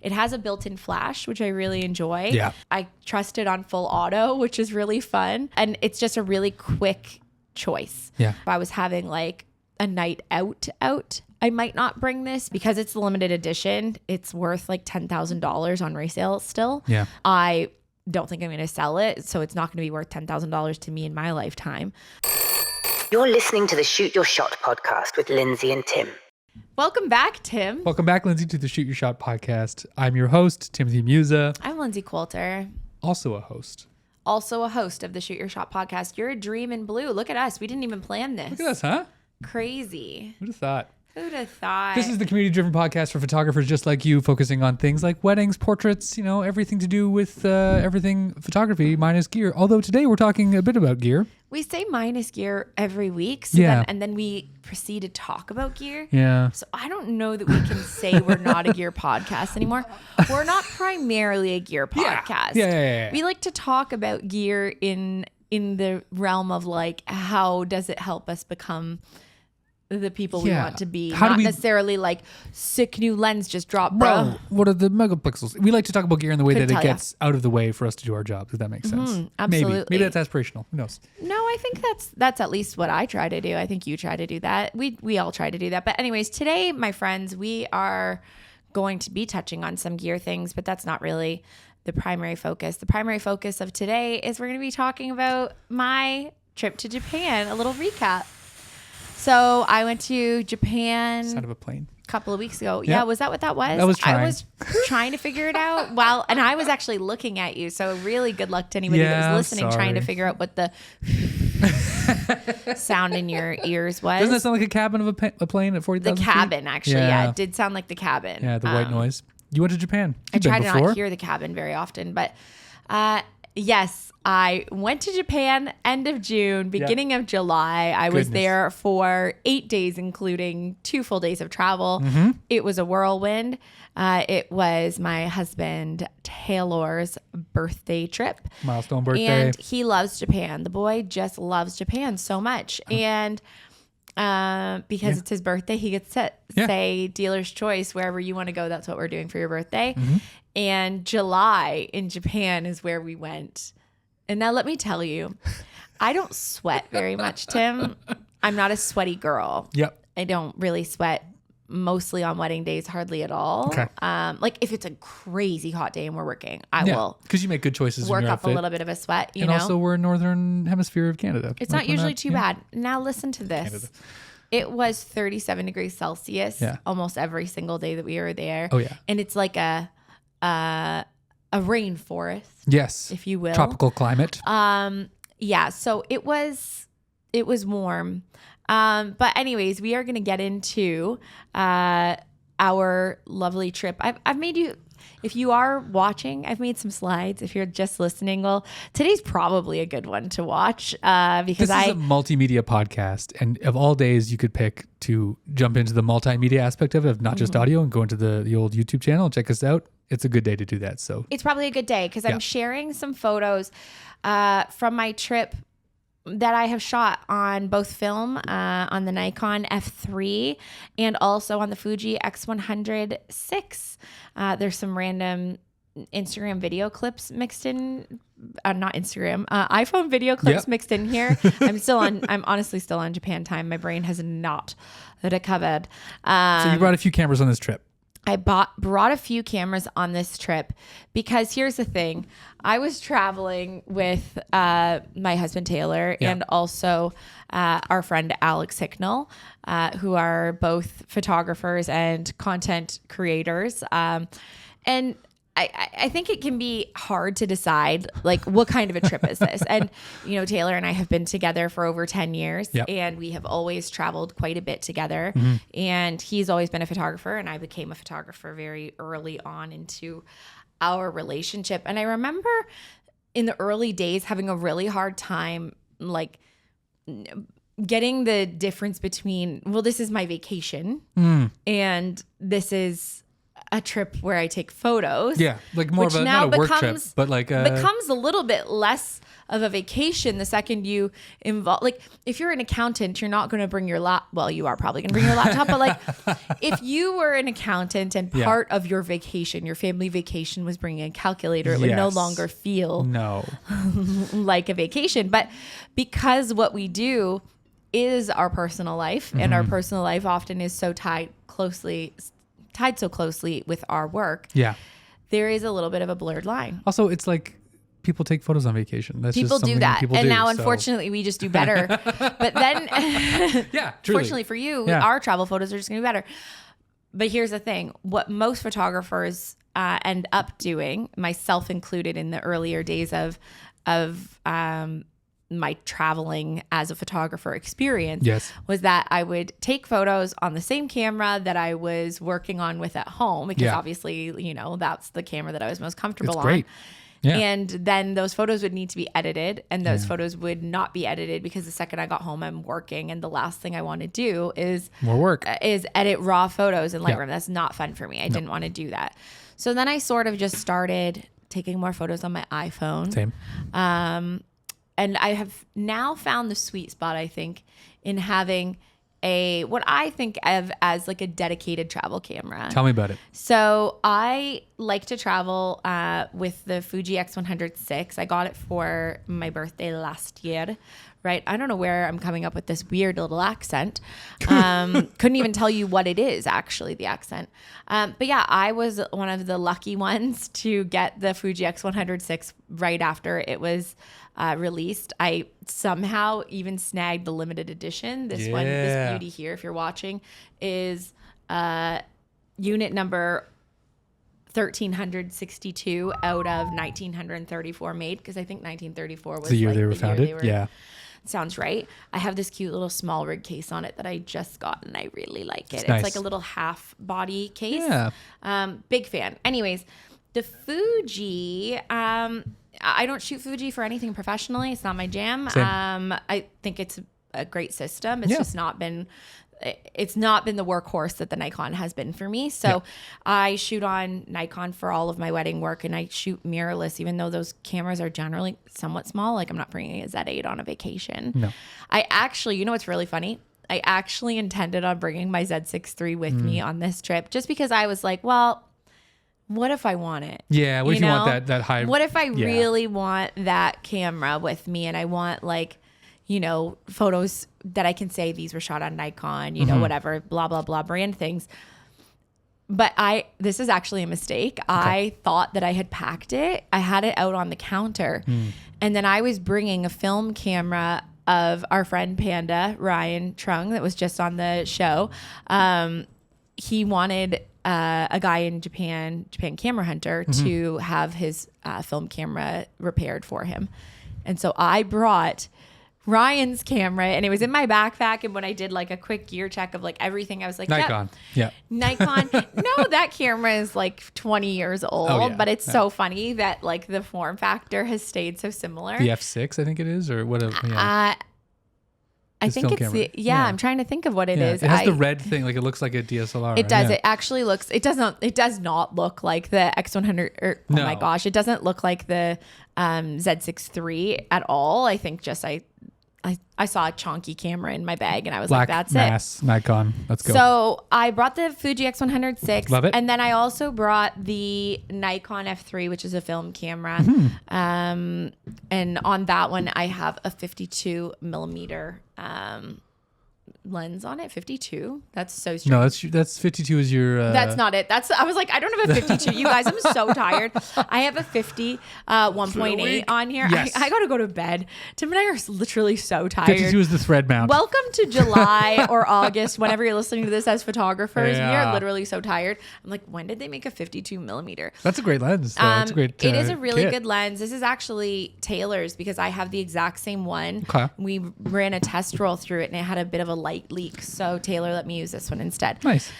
It has a built-in flash, which I really enjoy. Yeah. I trust it on full auto, which is really fun. And it's just a really quick choice. Yeah. If I was having like a night out, I might not bring this because it's the limited edition. It's worth like $10,000 on resale still. Yeah. I don't think I'm going to sell it, so it's not going to be worth $10,000 to me in my lifetime. You're listening to the Shoot Your Shot podcast with Lindsay and Tim. Welcome back, Tim. Welcome back, Lindsay, to the Shoot Your Shot podcast. I'm your host, Timothy Muza. I'm Lindsay Coulter. Also a host. Also a host of the Shoot Your Shot podcast. You're a dream in blue. Look at us. We didn't even plan this. Look at us, huh? Crazy. Who'd have thought? Who'd have thought? This is the community-driven podcast for photographers just like you, focusing on things like weddings, portraits, everything to do with everything photography minus gear. Although today we're talking a bit about gear. We say minus gear every week, and then we proceed to talk about gear. Yeah. So I don't know that we can say we're not a gear podcast anymore. We're not primarily a gear podcast. Yeah. We like to talk about gear in the realm of like, how does it help us become the people we want to be? Not necessarily like, sick new lens just dropped, bro. What are the megapixels? We like to talk about gear in the way that it gets out of the way for us to do our jobs, if that makes sense. Absolutely. Maybe that's aspirational. Who knows? No, I think that's at least what I try to do. I think you try to do that. We all try to do that. But anyways, today, my friends, we are going to be touching on some gear things, but that's not really the primary focus. The primary focus of today is we're going to be talking about my trip to Japan, a little recap. So I went to Japan. Sound of a plane. A couple of weeks ago. Yep. Yeah, was that what that was? I was trying to figure it out. And I was actually looking at you. So really good luck to anybody that was listening, trying to figure out what the sound in your ears was. Doesn't that sound like a cabin of a plane at 40,000 feet? The cabin, actually. Yeah, it did sound like the cabin. Yeah, the white noise. You went to Japan. I try to not hear the cabin very often, but yes, I went to Japan end of June, beginning of July. I was there for 8 days, including 2 full days of travel. Mm-hmm. It was a whirlwind. It was my husband Taylor's birthday trip. Milestone birthday. And he loves Japan. The boy just loves Japan so much. And because it's his birthday, he gets to say dealer's choice. Wherever you want to go, that's what we're doing for your birthday. Mm-hmm. And July in Japan is where we went. And now let me tell you, I don't sweat very much, Tim. I'm not a sweaty girl. Yep. I don't really sweat mostly on wedding days, hardly at all. Okay. Like if it's a crazy hot day and we're working, I will. Because you make good choices. Work in your up outfit. a little bit of a sweat, you and know. Also, we're in northern hemisphere of Canada. It's not usually too bad. Now listen to this. Canada. It was 37 degrees Celsius almost every single day that we were there. Oh yeah. And it's like a rainforest. Yes. If you will. Tropical climate. Yeah. So it was warm. But anyways, we are going to get into our lovely trip. I've made you, if you are watching, I've made some slides. If you're just listening, well, today's probably a good one to watch because this is a multimedia podcast, and of all days you could pick to jump into the multimedia aspect of it, of not just audio, and go into the old YouTube channel and check us out. It's a good day to do that. So it's probably a good day because I'm sharing some photos from my trip that I have shot on both film on the Nikon F3 and also on the Fuji X100VI. There's some random Instagram video clips mixed in, not Instagram, iPhone video clips mixed in here. I'm honestly still on Japan time. My brain has not recovered. So you brought a few cameras on this trip. I brought a few cameras on this trip because here's the thing. I was traveling with my husband, Taylor, and also our friend, Alex Hicknell, who are both photographers and content creators. And I think it can be hard to decide, like, what kind of a trip is this? And, Taylor and I have been together for over 10 years, and we have always traveled quite a bit together. Mm-hmm. And he's always been a photographer, and I became a photographer very early on into our relationship. And I remember in the early days having a really hard time, like, getting the difference between, well, this is my vacation, and this is a trip where I take photos. Yeah, like more of a not a work trip, but like becomes a little bit less of a vacation the second you involve. Like if you're an accountant, you're not going to bring your well, you are probably going to bring your laptop, but like if you were an accountant and part of your vacation, your family vacation was bringing a calculator, it would no longer feel like a vacation. But because what we do is our personal life, and our personal life often is so tied so closely with our work. Yeah. There is a little bit of a blurred line. Also, it's like people take photos on vacation. That's people just do that. People and do, now, unfortunately, we just do better. But then, fortunately for you, our travel photos are just going to be better. But here's the thing. What most photographers end up doing, myself included in the earlier days of my traveling as a photographer experience was that I would take photos on the same camera that I was working on with at home, because obviously, that's the camera that I was most comfortable on. Great. Yeah. And then those photos would need to be edited, and those photos would not be edited because the second I got home, I'm working, and the last thing I want to do is edit raw photos in Lightroom. That's not fun for me. I didn't want to do that. So then I sort of just started taking more photos on my iPhone. Same. And I have now found the sweet spot, I think, in having what I think of as like a dedicated travel camera. Tell me about it. So I like to travel with the Fuji x100VI. I got it for my birthday last year, right? I don't know where I'm coming up with this weird little accent. Couldn't even tell you what it is, actually, the accent. But yeah, I was one of the lucky ones to get the Fuji x100VI right after it was released. I somehow even snagged the limited edition. This one, this beauty here, if you're watching, is unit number 1362 out of 1934 made, because I think 1934 was the year they were founded. Yeah. Sounds right. I have this cute little small rig case on it that I just got, and I really like it. It's nice. like a little half body case. Yeah. Big fan. Anyways, the Fuji, I don't shoot Fuji for anything professionally. It's not my jam. Same. I think it's a great system. It's just not been the workhorse that the Nikon has been for me. So I shoot on Nikon for all of my wedding work, and I shoot mirrorless, even though those cameras are generally somewhat small. Like I'm not bringing a Z8 on a vacation. No. I actually, what's really funny? I actually intended on bringing my Z6 III with me on this trip, just because I was like, well, what if I want it? Yeah, what if you want that high? What if I really want that camera with me, and I want photos that I can say these were shot on Nikon, whatever, blah, blah, blah, brand things. But this is actually a mistake. Okay. I thought that I had packed it. I had it out on the counter. And then I was bringing a film camera of our friend Panda, Ryan Trung, that was just on the show. He wanted a guy in Japan Camera Hunter, to have his film camera repaired for him. And so I brought Ryan's camera, and it was in my backpack. And when I did like a quick gear check of like everything, I was like, Nikon. Nikon. No, that camera is like 20 years old, but it's so funny that like the form factor has stayed so similar. The F6, I think it is, or whatever. I think it's I'm trying to think of what it is. It has the red thing, like it looks like a DSLR. It does. It actually looks. It does not look like the X100. My gosh, it doesn't look like the Z6 III at all. I think just I saw a chonky camera in my bag, and I was like, that's it. Nikon. Let's go. So I brought the Fuji x100VI. Love it. And then I also brought the Nikon F3, which is a film camera. And on that one, I have a 52 millimeter lens on it. 52. That's so strange. No, that's 52 is your that's not it. I was like, I don't have a 52. You guys, I'm so tired. I have a 50 1.8 on here. Yes. I gotta go to bed. Tim and I are literally so tired. 52 is the thread mount. Welcome to July or August, whenever you're listening to this as photographers. We are literally so tired. I'm like, when did they make a 52 millimeter? That's a great lens. It's a great it is a really kit. good lens. This is actually Taylor's, because I have the exact same one. Okay. We ran a test roll through it, and it had a bit of a light leak. So Taylor let me use this one instead. Nice.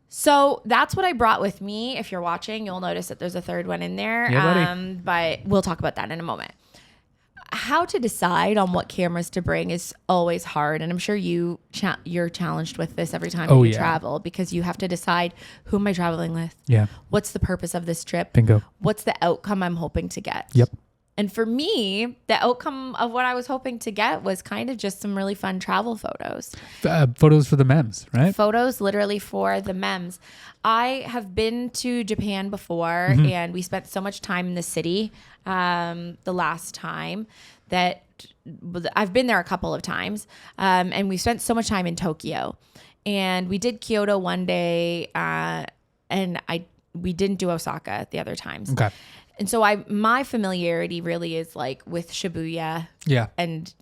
So that's what I brought with me. If you're watching, you'll notice that there's a third one in there. Yeah, buddy. But we'll talk about that in a moment. how to decide on what cameras to bring is always hard. And I'm sure you're challenged with this every time you travel, because you have to decide, who am I traveling with? Yeah. What's the purpose of this trip? Bingo. What's the outcome I'm hoping to get? Yep. And for me, the outcome of what I was hoping to get was kind of just some really fun travel photos. Photos for the memes, right? Photos literally for the memes. I have been to Japan before, and we spent so much time in the city the last time that I've been there a couple of times. And we spent so much time in Tokyo. And we did Kyoto one day, and we didn't do Osaka the other times. Okay. And so my familiarity really is like with Shibuya. Yeah. And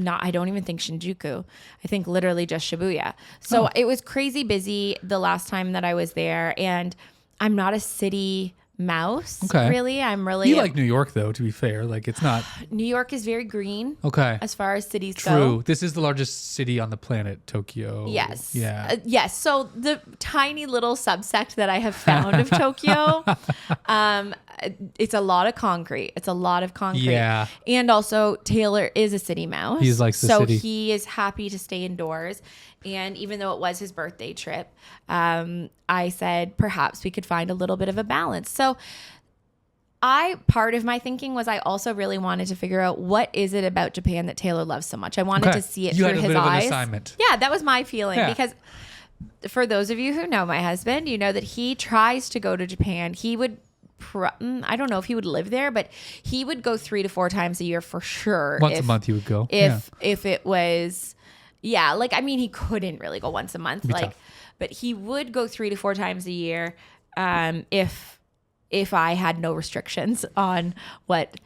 I don't even think Shinjuku. I think literally just Shibuya. So it was crazy busy the last time that I was there. And I'm not a city mouse, really. You like New York, though, to be fair. Like, it's not... New York is very green. Okay. As far as cities go. True. This is the largest city on the planet, Tokyo. Yes. Yeah. Yes. So the tiny little subsect that I have found of Tokyo, it's a lot of concrete. Yeah. And also Taylor is a city mouse. He likes the city. So he is happy to stay indoors. And even though it was his birthday trip, I said perhaps we could find a little bit of a balance. So part of my thinking was I also really wanted to figure out, what is it about Japan that Taylor loves so much? I wanted to see it through his eyes. You had a bit of an assignment. Yeah, that was my feeling. Yeah. Because for those of you who know my husband, you know that he tries to go to Japan. He would... I don't know if he would live there, but he would go 3 to 4 times a year for sure. Once a month he would go. If it was, like, I mean, he couldn't really go once a month, but he would go 3 to 4 times a year if I had no restrictions on what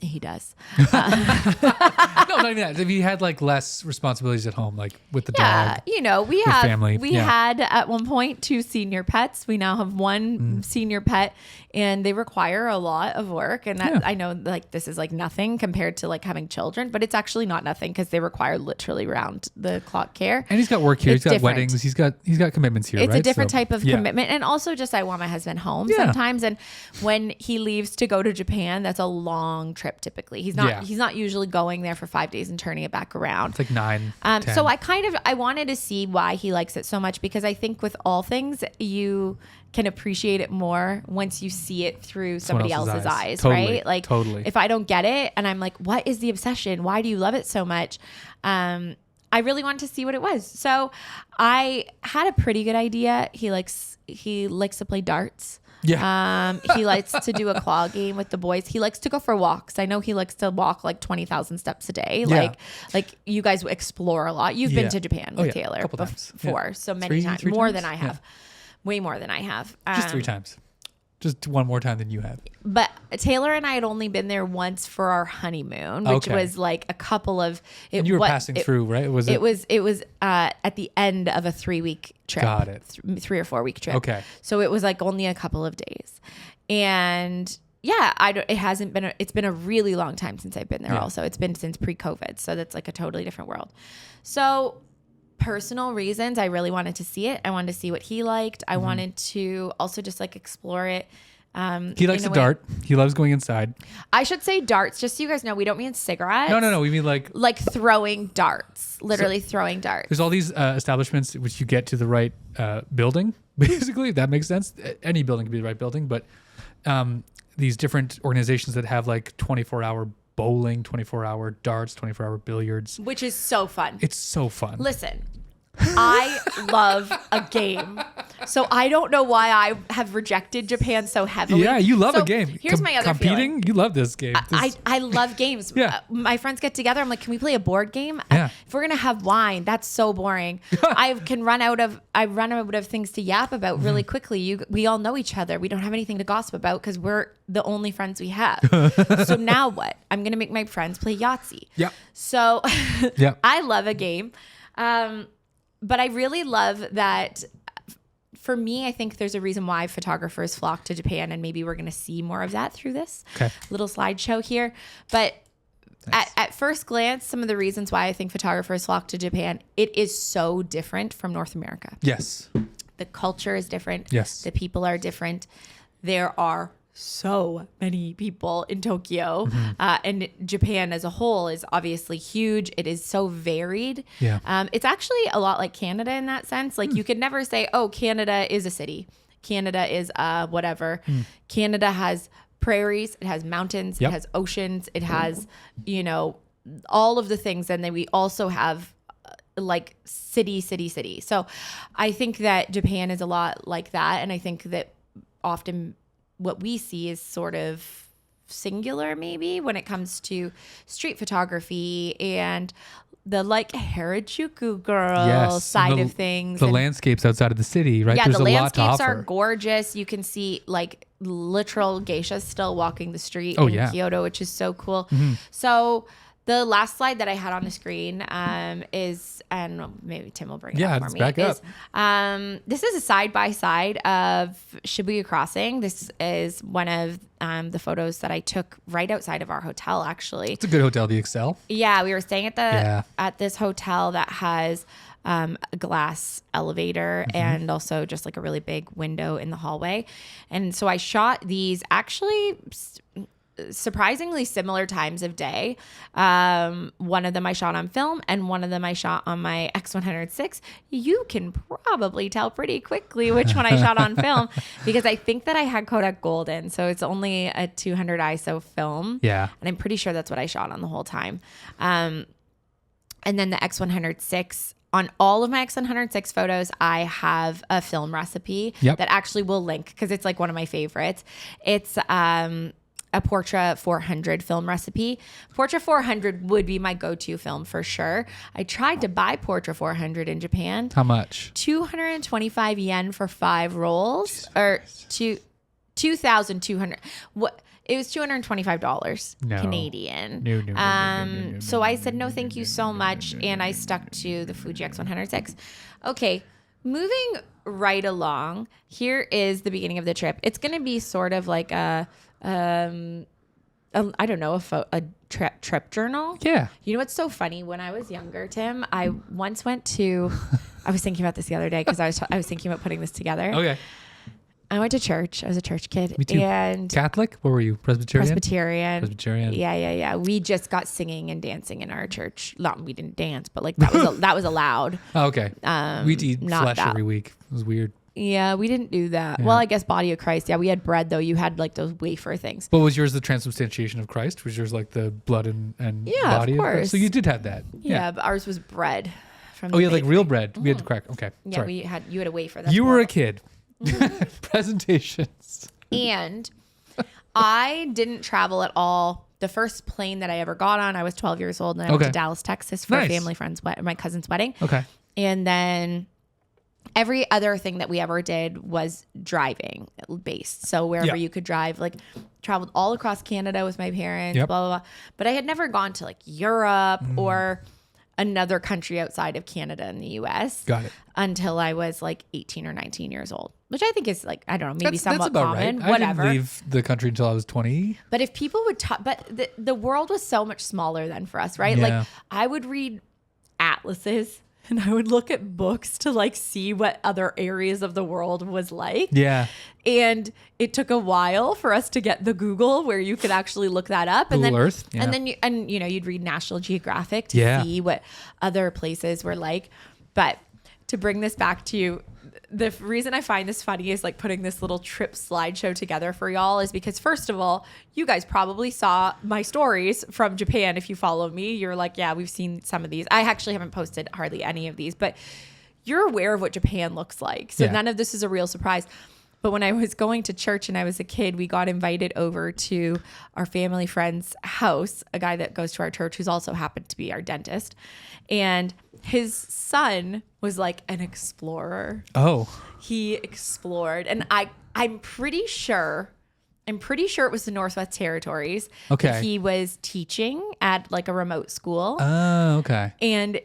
he does. No, not even that. If he had like less responsibilities at home, like with the dog. You know, we had at one point 2 senior pets. We now have 1 senior pet, and they require a lot of work. And that, I know, like, this is like nothing compared to like having children, but it's actually not nothing because they require literally round the clock care. And he's got work here. He's got weddings. He's got commitments here. It's a different type of commitment. And also just, I want my husband home sometimes. And when he leaves to go to Japan, that's a long trip. Typically he's not usually going there for 5 days and turning it back around. It's like 9, 10. So I wanted to see why he likes it so much, because I think with all things you can appreciate it more once you see it through somebody else's eyes. Totally, right? Like, if I don't get it and I'm like, what is the obsession? Why do you love it so much? I really wanted to see what it was. So I had a pretty good idea. He likes to play darts. Yeah. He likes to do a claw game with the boys. He likes to go for walks. I know he likes to walk like 20,000 steps a day. Yeah. Like you guys explore a lot. You've been to Japan with Taylor before. So many times. More than I have. Way more than I have. Just 3 times. Just 1 more time than you have. But Taylor and I had only been there once for our honeymoon, which was like a couple of... And you were passing through, right? It was at the end of a 3-week trip. Got it. 3 or 4 week trip. Okay. So it was like only a couple of days. And it's been a really long time since I've been there also. It's been since pre-COVID. So that's like a totally different world. So... personal reasons, I really wanted to see it. I wanted to see what he liked. I wanted to also just like explore it. He likes to dart. He loves going inside. I should say darts, just so you guys know, we don't mean cigarettes. No. We mean like throwing darts, literally throwing darts. There's all these establishments which you get to the right building, basically, if that makes sense. Any building can be the right building, but these different organizations that have like 24-hour bowling, 24-hour darts, 24-hour billiards. Which is so fun. It's so fun. Listen, I love a game. So I don't know why I have rejected Japan so heavily. Yeah, you love a game. Here's my other competing, you love this game. I love games. Yeah. My friends get together. I'm like, can we play a board game? Yeah. If we're gonna have wine, that's so boring. I run out of things to yap about really quickly. We all know each other. We don't have anything to gossip about because we're the only friends we have. So now what? I'm gonna make my friends play Yahtzee. Yeah. So yeah. I love a game. But I really love that. For me, I think there's a reason why photographers flock to Japan, and maybe we're going to see more of that through this little slideshow here. But at first glance, some of the reasons why I think photographers flock to Japan, it is so different from North America. Yes. The culture is different. Yes. The people are different. There are so many people in Tokyo, and Japan as a whole is obviously huge. It is so varied. Yeah. It's actually a lot like Canada in that sense. Like you could never say, oh, Canada is a city. Canada is whatever. Canada has prairies. It has mountains. Yep. It has oceans. It has, you know, all of the things. And then we also have like city. So I think that Japan is a lot like that. And I think that often what we see is sort of singular maybe when it comes to street photography and the like Harajuku girl side of things. The landscapes outside of the city, right? Yeah, There's the a lot to landscapes offer. are gorgeous. You can see like literal geishas still walking the street in Kyoto, which is so cool. So the last slide that I had on the screen is, and maybe Tim will bring it up for me. Back up. This is a side-by-side of Shibuya Crossing. This is one of the photos that I took right outside of our hotel, actually. It's a good hotel, the Excel. Yeah, we were staying at this hotel that has a glass elevator and also just like a really big window in the hallway. And so I shot these actually surprisingly similar times of day. One of them I shot on film and one of them I shot on my X100VI. You can probably tell pretty quickly which one I shot on film because I think that I had Kodak Gold in. So it's only a 200 ISO film. Yeah. And I'm pretty sure that's what I shot on the whole time. And then the X100VI, on all of my X100VI photos, I have a film recipe that actually will link because it's like one of my favorites. It's a Portra 400 film recipe. Portra 400 would be my go-to film for sure. I tried to buy Portra 400 in Japan. How much? 225 yen for 5 rolls, or 2,200. What? It was $225 Canadian. No. So I said, no, thank you so much. And I stuck to the Fuji X100VI. Okay. Moving right along, here is the beginning of the trip. It's going to be sort of like a I don't know, a trip journal. Yeah. You know what's so funny? When I was younger, Tim, I once went to, I was thinking about this the other day because I was thinking about putting this together. Okay. I went to church. I was a church kid. Me too. And Catholic? What were you? Presbyterian? Presbyterian. Yeah. We just got singing and dancing in our church. Not, we didn't dance, but like that was allowed. Oh, okay. We'd eat flesh every week. It was weird. Yeah, we didn't do that. Yeah. Well, I guess Body of Christ. Yeah, we had bread though. You had like those wafer things. But was yours the transubstantiation of Christ? Was yours like the blood and body of course. Christ? So you did have that. Yeah, but ours was bread. From yeah, like real bread. We had to crack. Okay. Yeah, sorry. you had a wafer. That's you were a kid. Presentations. And I didn't travel at all. The first plane that I ever got on, I was 12 years old, and I went to Dallas, Texas for a family friend's my cousin's wedding. Okay. And then every other thing that we ever did was driving based. So wherever you could drive, like traveled all across Canada with my parents, blah, blah, blah. But I had never gone to like Europe or another country outside of Canada and the US. Got it. Until I was like 18 or 19 years old, which I think is like, I don't know, maybe that's somewhat about common, right. whatever. I didn't leave the country until I was 20. But if people would talk, but the world was so much smaller then for us, right? Yeah. Like I would read atlases and I would look at books to like see what other areas of the world was like. Yeah. And it took a while for us to get the Google where you could actually look that up. Google and then Earth. Yeah. And then you'd read National Geographic to see what other places were like. But to bring this back to you, the reason I find this funny is like putting this little trip slideshow together for y'all is because first of all, you guys probably saw my stories from Japan. If you follow me, you're like, yeah, we've seen some of these. I actually haven't posted hardly any of these, but you're aware of what Japan looks like. So none of this is a real surprise. But when I was going to church and I was a kid, we got invited over to our family friend's house, a guy that goes to our church who's also happened to be our dentist. And his son was like an explorer. Oh. He explored. And I'm pretty sure it was the Northwest Territories. Okay. He was teaching at like a remote school. Oh, okay. And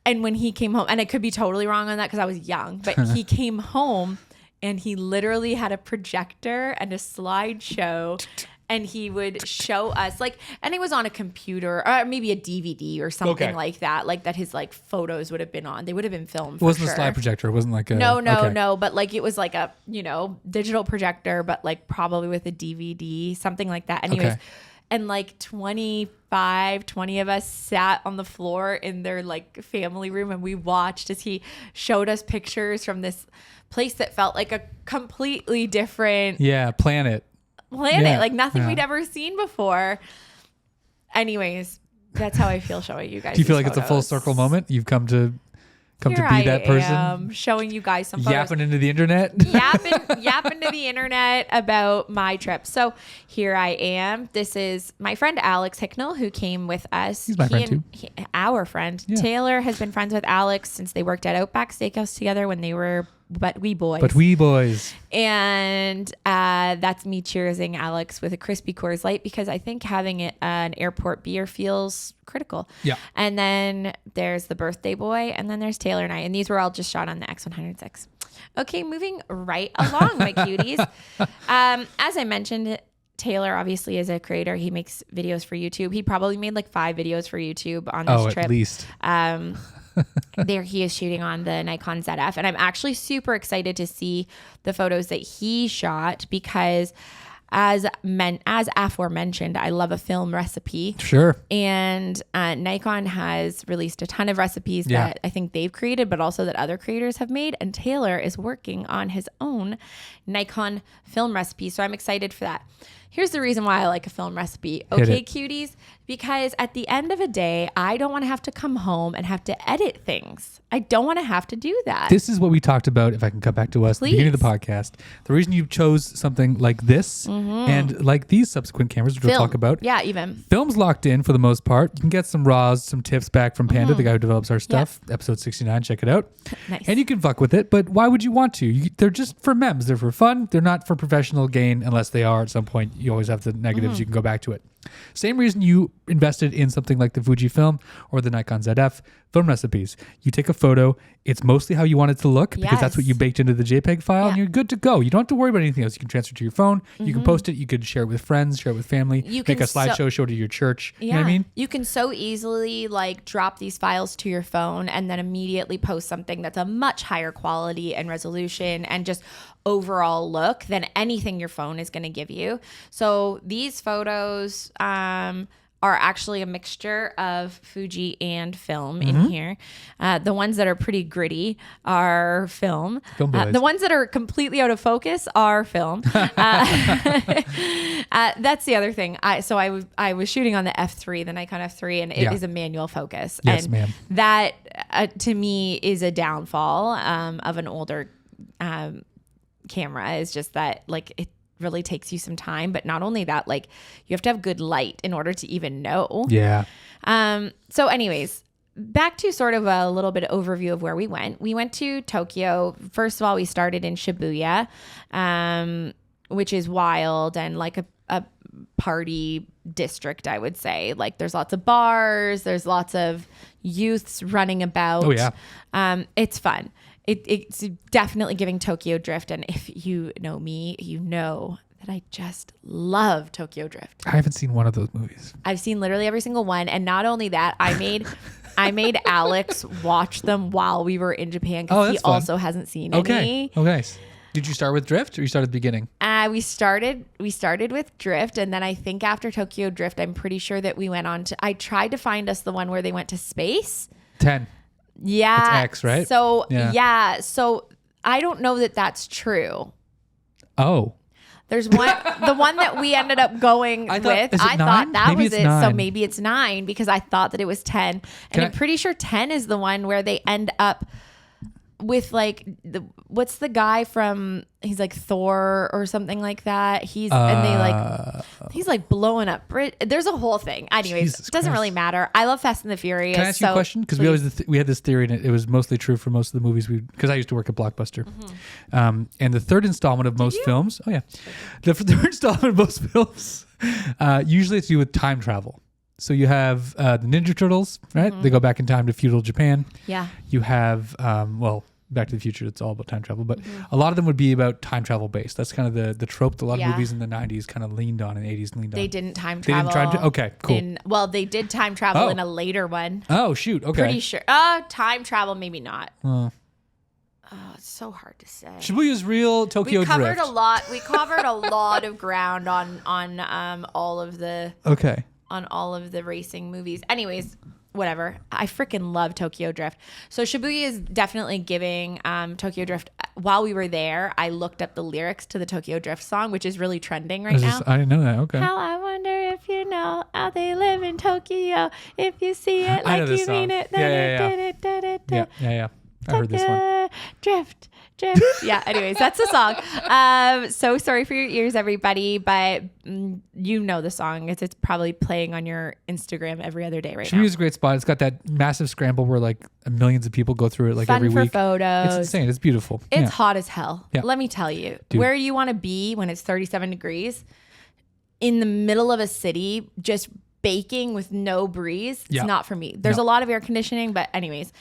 when he came home, and I could be totally wrong on that because I was young, but he came home and he literally had a projector and a slideshow and he would show us like, and it was on a computer or maybe a DVD or something like that his like photos would have been on. They would have been filmed. It wasn't a slide projector. It wasn't like a no, but like it was like a digital projector, but like probably with a DVD, something like that. Anyways. And like 20 of us sat on the floor in their like family room and we watched as he showed us pictures from this place that felt like a completely different planet, like nothing we'd ever seen before. Anyways, that's how I feel showing you guys. Do you feel like it's a full circle moment? You've come to be that person, showing you guys some photos. Yapping into the internet, yapping to the internet about my trip. So here I am. This is my friend Alex Hicknell, who came with us. He's my friend too. Our friend Taylor has been friends with Alex since they worked at Outback Steakhouse together when they were But We Boys. And that's me cheersing Alex with a crispy Coors Light because I think having an airport beer feels critical. Yeah. And then there's the birthday boy, and then there's Taylor and I, and these were all just shot on the X100VI. Okay, moving right along, my cuties. As I mentioned, Taylor obviously is a creator. He makes videos for YouTube. He probably made like 5 videos for YouTube on this trip. At least. There he is shooting on the Nikon ZF, and I'm actually super excited to see the photos that he shot because as aforementioned, I love a film recipe. Sure. And Nikon has released a ton of recipes that I think they've created, but also that other creators have made. And Taylor is working on his own Nikon film recipe. So I'm excited for that. Here's the reason why I like a film recipe. Okay, cuties? Because at the end of a day, I don't want to have to come home and have to edit things. I don't want to have to do that. This is what we talked about, if I can cut back to us at the beginning of the podcast. The reason you chose something like this and like these subsequent cameras, which we'll talk about. Yeah, even. Film's locked in for the most part. You can get some raws, some tips back from Panda, the guy who develops our stuff. Episode 69, check it out. Nice. And you can fuck with it, but why would you want to? They're just for memes. They're for fun. They're not for professional gain unless they are at some point. You always have the negatives. You can go back to it. Same reason you invested in something like the Fujifilm or the Nikon ZF film recipes. You take a photo. It's mostly how you want it to look because that's what you baked into the JPEG file and you're good to go. You don't have to worry about anything else. You can transfer it to your phone. You can post it. You could share it with friends, share it with family, make a slideshow, show it to your church. You know what I mean? You can so easily like drop these files to your phone and then immediately post something that's a much higher quality and resolution and just overall look than anything your phone is going to give you. So these photos are actually a mixture of Fuji and film in here. The ones that are pretty gritty are film. The ones that are completely out of focus are film. That's the other thing. I was shooting on the F3, the Nikon F3, and it is a manual focus. Yes, and ma'am. That to me is a downfall of an older camera, is just that like it really takes you some time, but not only that, like you have to have good light in order to even know. So anyways, back to sort of a little bit of overview of where we went to Tokyo. First of all, we started in Shibuya, which is wild and like a party district, I would say. Like there's lots of bars, there's lots of youths running about. It's fun. It's definitely giving Tokyo Drift. And if you know me, you know that I just love Tokyo Drift. I haven't seen one of those movies. I've seen literally every single one. And not only that, I made Alex watch them while we were in Japan because he also hasn't seen any. Okay. Did you start with Drift or you started at the beginning? We started with Drift. And then I think after Tokyo Drift, I'm pretty sure that we went on to, I tried to find us the one where they went to space. 10. Yeah. It's X, right? So, So I don't know that that's true. Oh. There's one, the one that we ended up going with. I thought that was it. 9. So maybe it's 9 because I thought that it was 10. And I'm pretty sure 10 is the one where they end up with like, what's the guy from, he's like Thor or something like that. He's like blowing up. There's a whole thing. Anyways, it doesn't really matter. I love Fast and the Furious. Can I ask you a question? Because we had this theory and it was mostly true for most of the movies because I used to work at Blockbuster. And the third installment of most films. Oh yeah. The third installment of most films, usually it's to do with time travel. So you have the Ninja Turtles, right? They go back in time to feudal Japan. Yeah. You have, Back to the Future, it's all about time travel, but a lot of them would be about time travel based. That's kind of the trope that a lot of movies in the 90s kind of leaned on and 80s leaned on. They didn't time travel. Okay, cool. Well, they did time travel in a later one. Oh, shoot. Okay. Pretty sure. Time travel, maybe not. It's so hard to say. Shibuya's real, Tokyo Drift. We covered a lot of ground on all of the racing movies. Anyways, whatever. I freaking love Tokyo Drift. So Shibuya is definitely giving Tokyo Drift. While we were there, I looked up the lyrics to the Tokyo Drift song, which is really trending right now. I didn't know that. Okay. How I wonder if you know how they live in Tokyo. If you see it like you mean it. Yeah. I heard this one. Drift. Yeah, anyways, that's the song. So sorry for your ears, everybody, but you know the song. It's probably playing on your Instagram every other day right now. Shibuya's a great spot. It's got that massive scramble where like millions of people go through it like every week. Fun for photos. It's insane. It's beautiful. It's hot as hell. Yeah. Let me tell you. Dude. Where you want to be when it's 37 degrees in the middle of a city, just baking with no breeze. It's not for me. There's a lot of air conditioning, but anyways.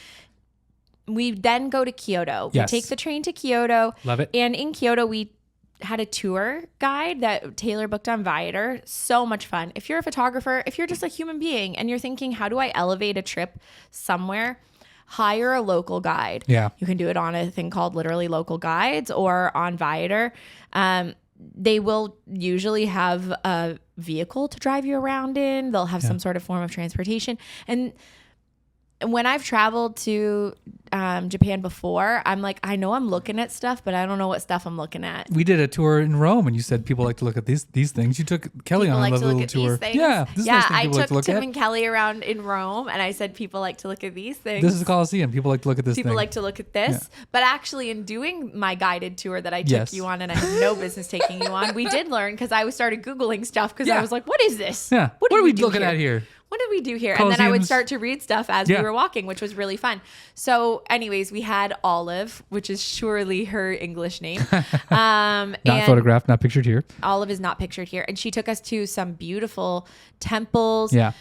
We then go to Kyoto. Yes. We take the train to Kyoto. Love it. And in Kyoto, we had a tour guide that Taylor booked on Viator. So much fun. If you're a photographer, if you're just a human being and you're thinking, how do I elevate a trip somewhere? Hire a local guide. Yeah. You can do it on a thing called literally local guides or on Viator. They will usually have a vehicle to drive you around in. They'll have some sort of form of transportation. And when I've traveled to Japan before, I'm like, I know I'm looking at stuff, but I don't know what stuff I'm looking at. We did a tour in Rome, and you said people like to look at these things. You took Kelly on a little tour. Yeah, this is nice thing people like to look at. I took Tim and Kelly around in Rome, and I said people like to look at these things. This is the Colosseum. People like to look at this. People like to look at this. Yeah. But actually, in doing my guided tour that I took you on, and I have no business taking you on, we did learn because I started Googling stuff because I was like, what is this? Yeah. What are we looking at here? What did we do here? And then I would start to read stuff as we were walking, which was really fun. So anyways, we had Olive, which is surely her English name. Not photographed, not pictured here. Olive is not pictured here. And she took us to some beautiful temples. Yeah.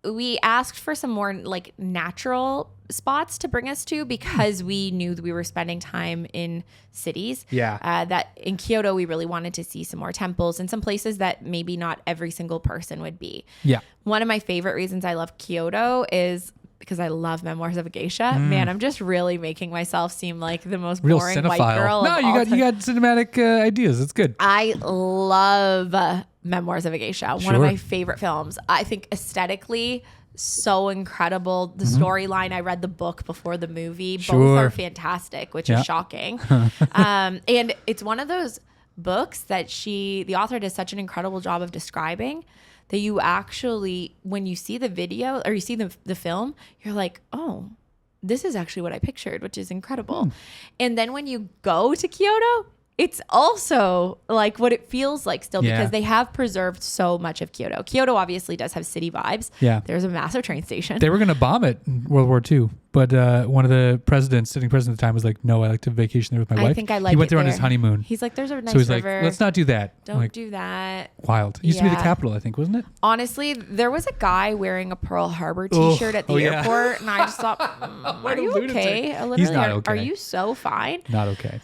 We asked for some more like natural spots to bring us to because we knew that we were spending time in cities. Yeah. That in Kyoto, we really wanted to see some more temples and some places that maybe not every single person would be. Yeah. One of my favorite reasons I love Kyoto is because I love Memoirs of a Geisha. Man, I'm just really making myself seem like the most real boring cinephile. white girl. No, you got cinematic ideas. It's good. I love Memoirs of a Geisha. One of my favorite films. I think aesthetically so incredible. The storyline, I read the book before the movie. Both are fantastic, which is shocking. And it's one of those books that the author does such an incredible job of describing that you actually, when you see the video or you see the film, you're like, oh, this is actually what I pictured, which is incredible. And then when you go to Kyoto, it's also like what it feels like still because they have preserved so much of Kyoto. Kyoto obviously does have city vibes. Yeah. There's a massive train station. They were going to bomb it in World War II, but one of the sitting president at the time was like, no, I like to vacation there with my wife. I think I like it. He went there on his honeymoon. He's like, there's a nice so he's river. like, let's not do that. Don't do that. Wild. It used to be the capital, I think, wasn't it? Honestly, there was a guy wearing a Pearl Harbor t-shirt at the airport, and I just thought, are you okay? He's not okay. Are you so fine? Not okay.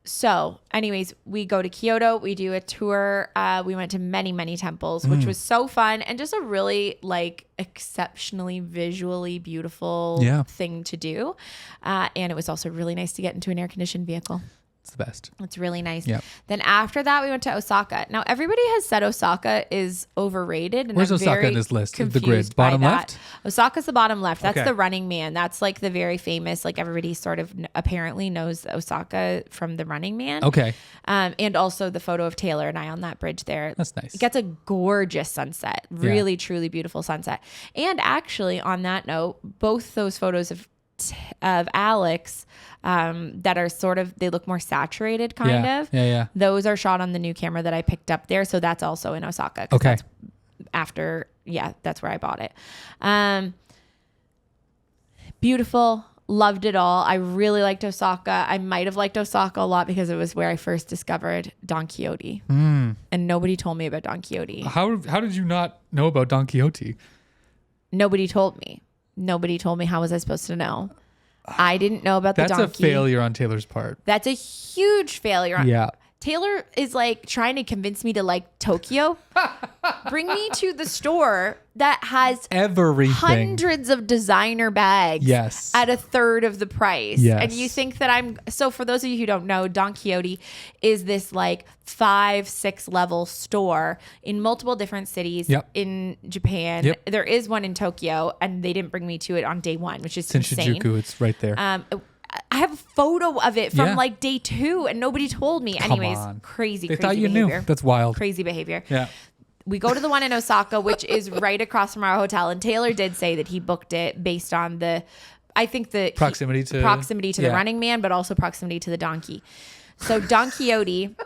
So anyways, we go to Kyoto, we do a tour. We went to many, many temples, which was so fun and just a really like exceptionally visually beautiful thing to do. And it was also really nice to get into an air-conditioned vehicle. It's the best. It's really nice. Yep. Then after that, we went to Osaka. Now, everybody has said Osaka is overrated. And where's I'm Osaka very in this list of the confused grid? Bottom by that. left? Osaka's the bottom left. That's Okay. the Running Man. That's like the very famous, like everybody sort of apparently knows Osaka from the Running Man. Okay. And also the photo of Taylor and I on that bridge there. That's nice. It gets a gorgeous sunset. Really, truly beautiful sunset. And actually, on that note, both those photos of Alex that are sort of, they look more saturated kind of. Yeah. Those are shot on the new camera that I picked up there. So that's also in Osaka. Okay. That's after, that's where I bought it. Beautiful. Loved it all. I really liked Osaka. I might have liked Osaka a lot because it was where I first discovered Don Quixote. And nobody told me about Don Quixote. How did you not know about Don Quixote? Nobody told me. Nobody told me. How was I supposed to know? I didn't know about the donkey. That's a failure on Taylor's part. That's a huge failure. Yeah. Taylor is like trying to convince me to like Tokyo. Bring me to the store that has everything, hundreds of designer bags. Yes. At a third of the price. Yes. And you think that so for those of you who don't know, Don Quixote is this like 5-6 level store in multiple different cities in Japan. Yep. There is one in Tokyo, and they didn't bring me to it on day one, which is it's in insane. Shinjuku. It's right there. I have a photo of it from like day 2 and nobody told me. Anyways, crazy thought you behavior. knew. That's wild. Crazy behavior. Yeah. We go to the one in Osaka, which is right across from our hotel. And Taylor did say that he booked it based on proximity to the Running Man, but also proximity to the donkey. So Don Quixote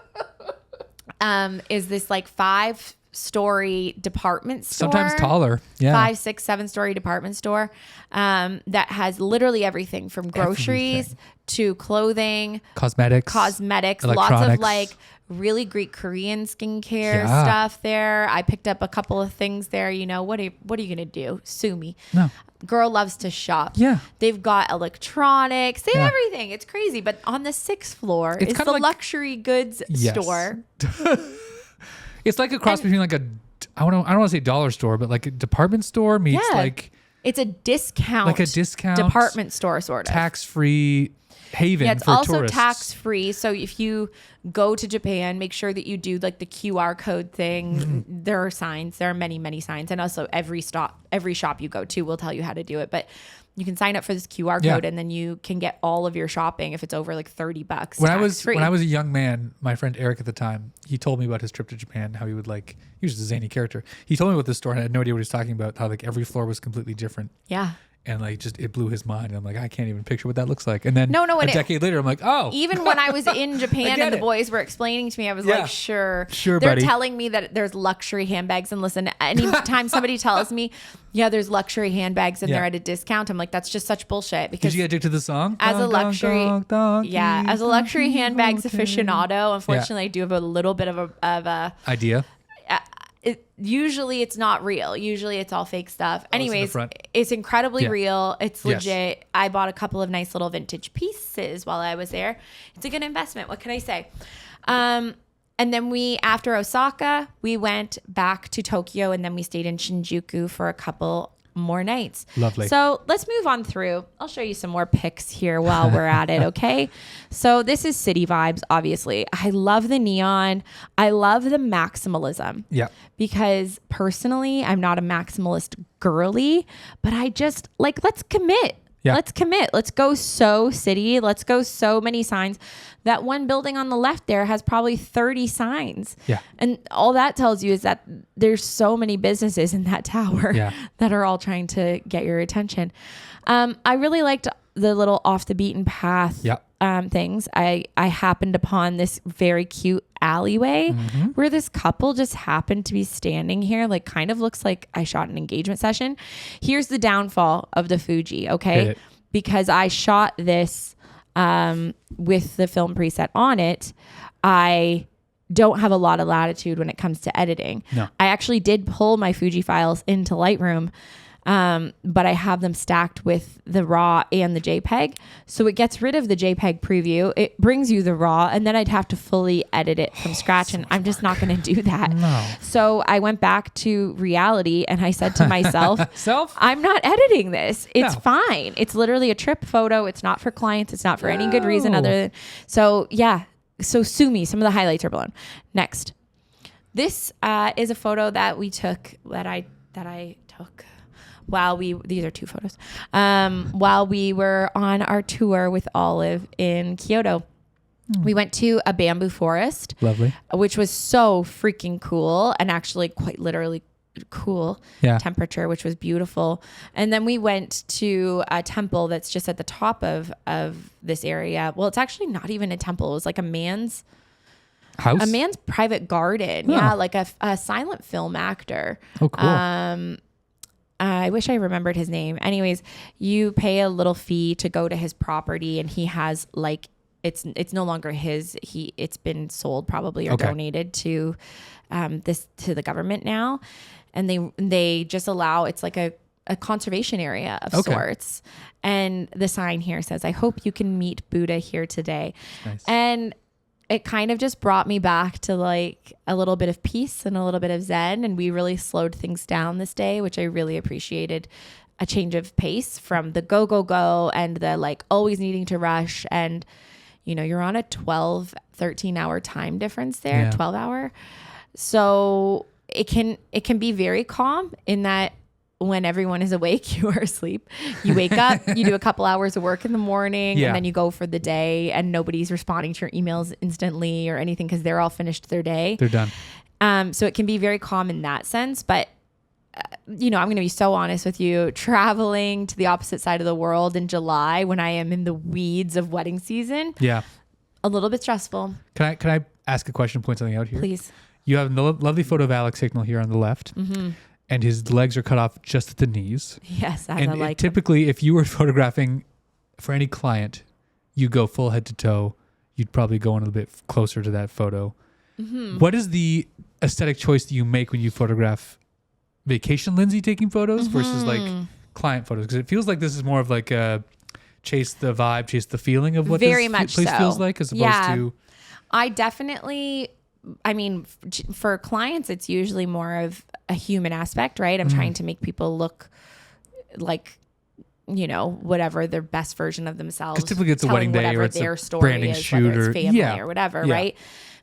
is this like 5-story department store. Sometimes taller. Yeah. 5, 6, 7-story department store that has literally everything from groceries to clothing, cosmetics, lots of like really Greek Korean skincare stuff there. I picked up a couple of things there. You know, what are you gonna do? Sue me. No. Girl loves to shop. Yeah. They've got electronics. They have everything. It's crazy. But on the 6th floor is the luxury goods store. It's like a cross between like I don't want to say dollar store, but like a department store meets like it's a discount, department store sort of tax-free haven. Yeah, it's for also tourists. tax-free. So if you go to Japan, make sure that you do like the QR code thing. Mm-hmm. There are signs. There are many, many signs, and also every shop you go to will tell you how to do it. But you can sign up for this QR code, and then you can get all of your shopping if it's over like $30. When I was a young man, my friend Eric at the time, he told me about his trip to Japan. How he was a zany character. He told me about this store, and I had no idea what he was talking about. How like every floor was completely different. Yeah. And like just it blew his mind. And I'm like, I can't even picture what that looks like. And then a decade later, I'm like, oh. Even when I was in Japan and the boys were explaining to me, I was like, sure. They're buddy. Telling me that there's luxury handbags. And listen, anytime somebody tells me, there's luxury handbags and they're at a discount, I'm like, that's just such bullshit. Because did you get addicted to the song? As a luxury handbags aficionado, unfortunately, I do have a little bit of a idea. Usually it's not real. Usually it's all fake stuff. Anyways, it's incredibly real. It's legit. I bought a couple of nice little vintage pieces while I was there. It's a good investment. What can I say? And then after Osaka, we went back to Tokyo, and then we stayed in Shinjuku for a couple more nights. Lovely. So let's move on through. I'll show you some more pics here while we're at it, okay? So this is city vibes, obviously. I love the neon. I love the maximalism. Yeah. Because personally, I'm not a maximalist girly, but I just let's commit. Yeah. Let's commit. Let's go so city. Let's go so many signs. That one building on the left there has probably 30 signs. Yeah. And all that tells you is that there's so many businesses in that tower that are all trying to get your attention. I really liked the little off the beaten path things. I happened upon this very cute alleyway where this couple just happened to be standing here, like kind of looks like I shot an engagement session. Here's the downfall of the Fuji, okay? Because I shot this with the film preset on it. I don't have a lot of latitude when it comes to editing. No. I actually did pull my Fuji files into Lightroom, but I have them stacked with the RAW and the JPEG. So it gets rid of the JPEG preview. It brings you the RAW, and then I'd have to fully edit it from scratch. And I'm just not going to do that. No. So I went back to reality, and I said to myself, I'm not editing this. It's fine. It's literally a trip photo. It's not for clients. It's not for any good reason other than, so sue me. Some of the highlights are blown. Next. This is a photo that we took, that I took these are two photos, while we were on our tour with Olive in Kyoto. We went to a bamboo forest. Lovely. Which was so freaking cool, and actually quite literally cool temperature, which was beautiful. And then we went to a temple that's just at the top of this area. Well, it's actually not even a temple. It was like a man's house, a man's private garden. Yeah, like a silent film actor. Oh, cool. I wish I remembered his name. Anyways, you pay a little fee to go to his property, and he has it's no longer his. It's been sold probably or donated to the government now, and they just allow, it's like a a conservation area of sorts. And the sign here says, "I hope you can meet Buddha here today." Nice. And it kind of just brought me back to like a little bit of peace and a little bit of Zen. And we really slowed things down this day, which I really appreciated. A change of pace from the go and the like always needing to rush. And, you know, you're on a 13 hour time difference there, 12 hour. So it can be very calm in that when everyone is awake, you are asleep. You wake up, you do a couple hours of work in the morning, and then you go for the day, and nobody's responding to your emails instantly or anything because they're all finished their day. They're done. So it can be very calm in that sense. But, you know, I'm going to be so honest with you. Traveling to the opposite side of the world in July when I am in the weeds of wedding season, a little bit stressful. Can I ask a question, point something out here? Please. You have a lovely photo of Alex Hicknell here on the left. Mm-hmm. And his legs are cut off just at the knees. Yes, as and I like typically, if you were photographing for any client, you go full head to toe. You'd probably go in a little bit closer to that photo. Mm-hmm. What is the aesthetic choice that you make when you photograph vacation Lindsay taking photos versus like client photos? Because it feels like this is more of like a chase the vibe, chase the feeling of what very this much place so. feels like, as opposed to. I definitely. I mean, for clients, it's usually more of a human aspect, right? I'm trying to make people look like, you know, whatever their best version of themselves. Because typically it's a wedding day or it's their a story branding is, shoot whether or it's family or whatever, right?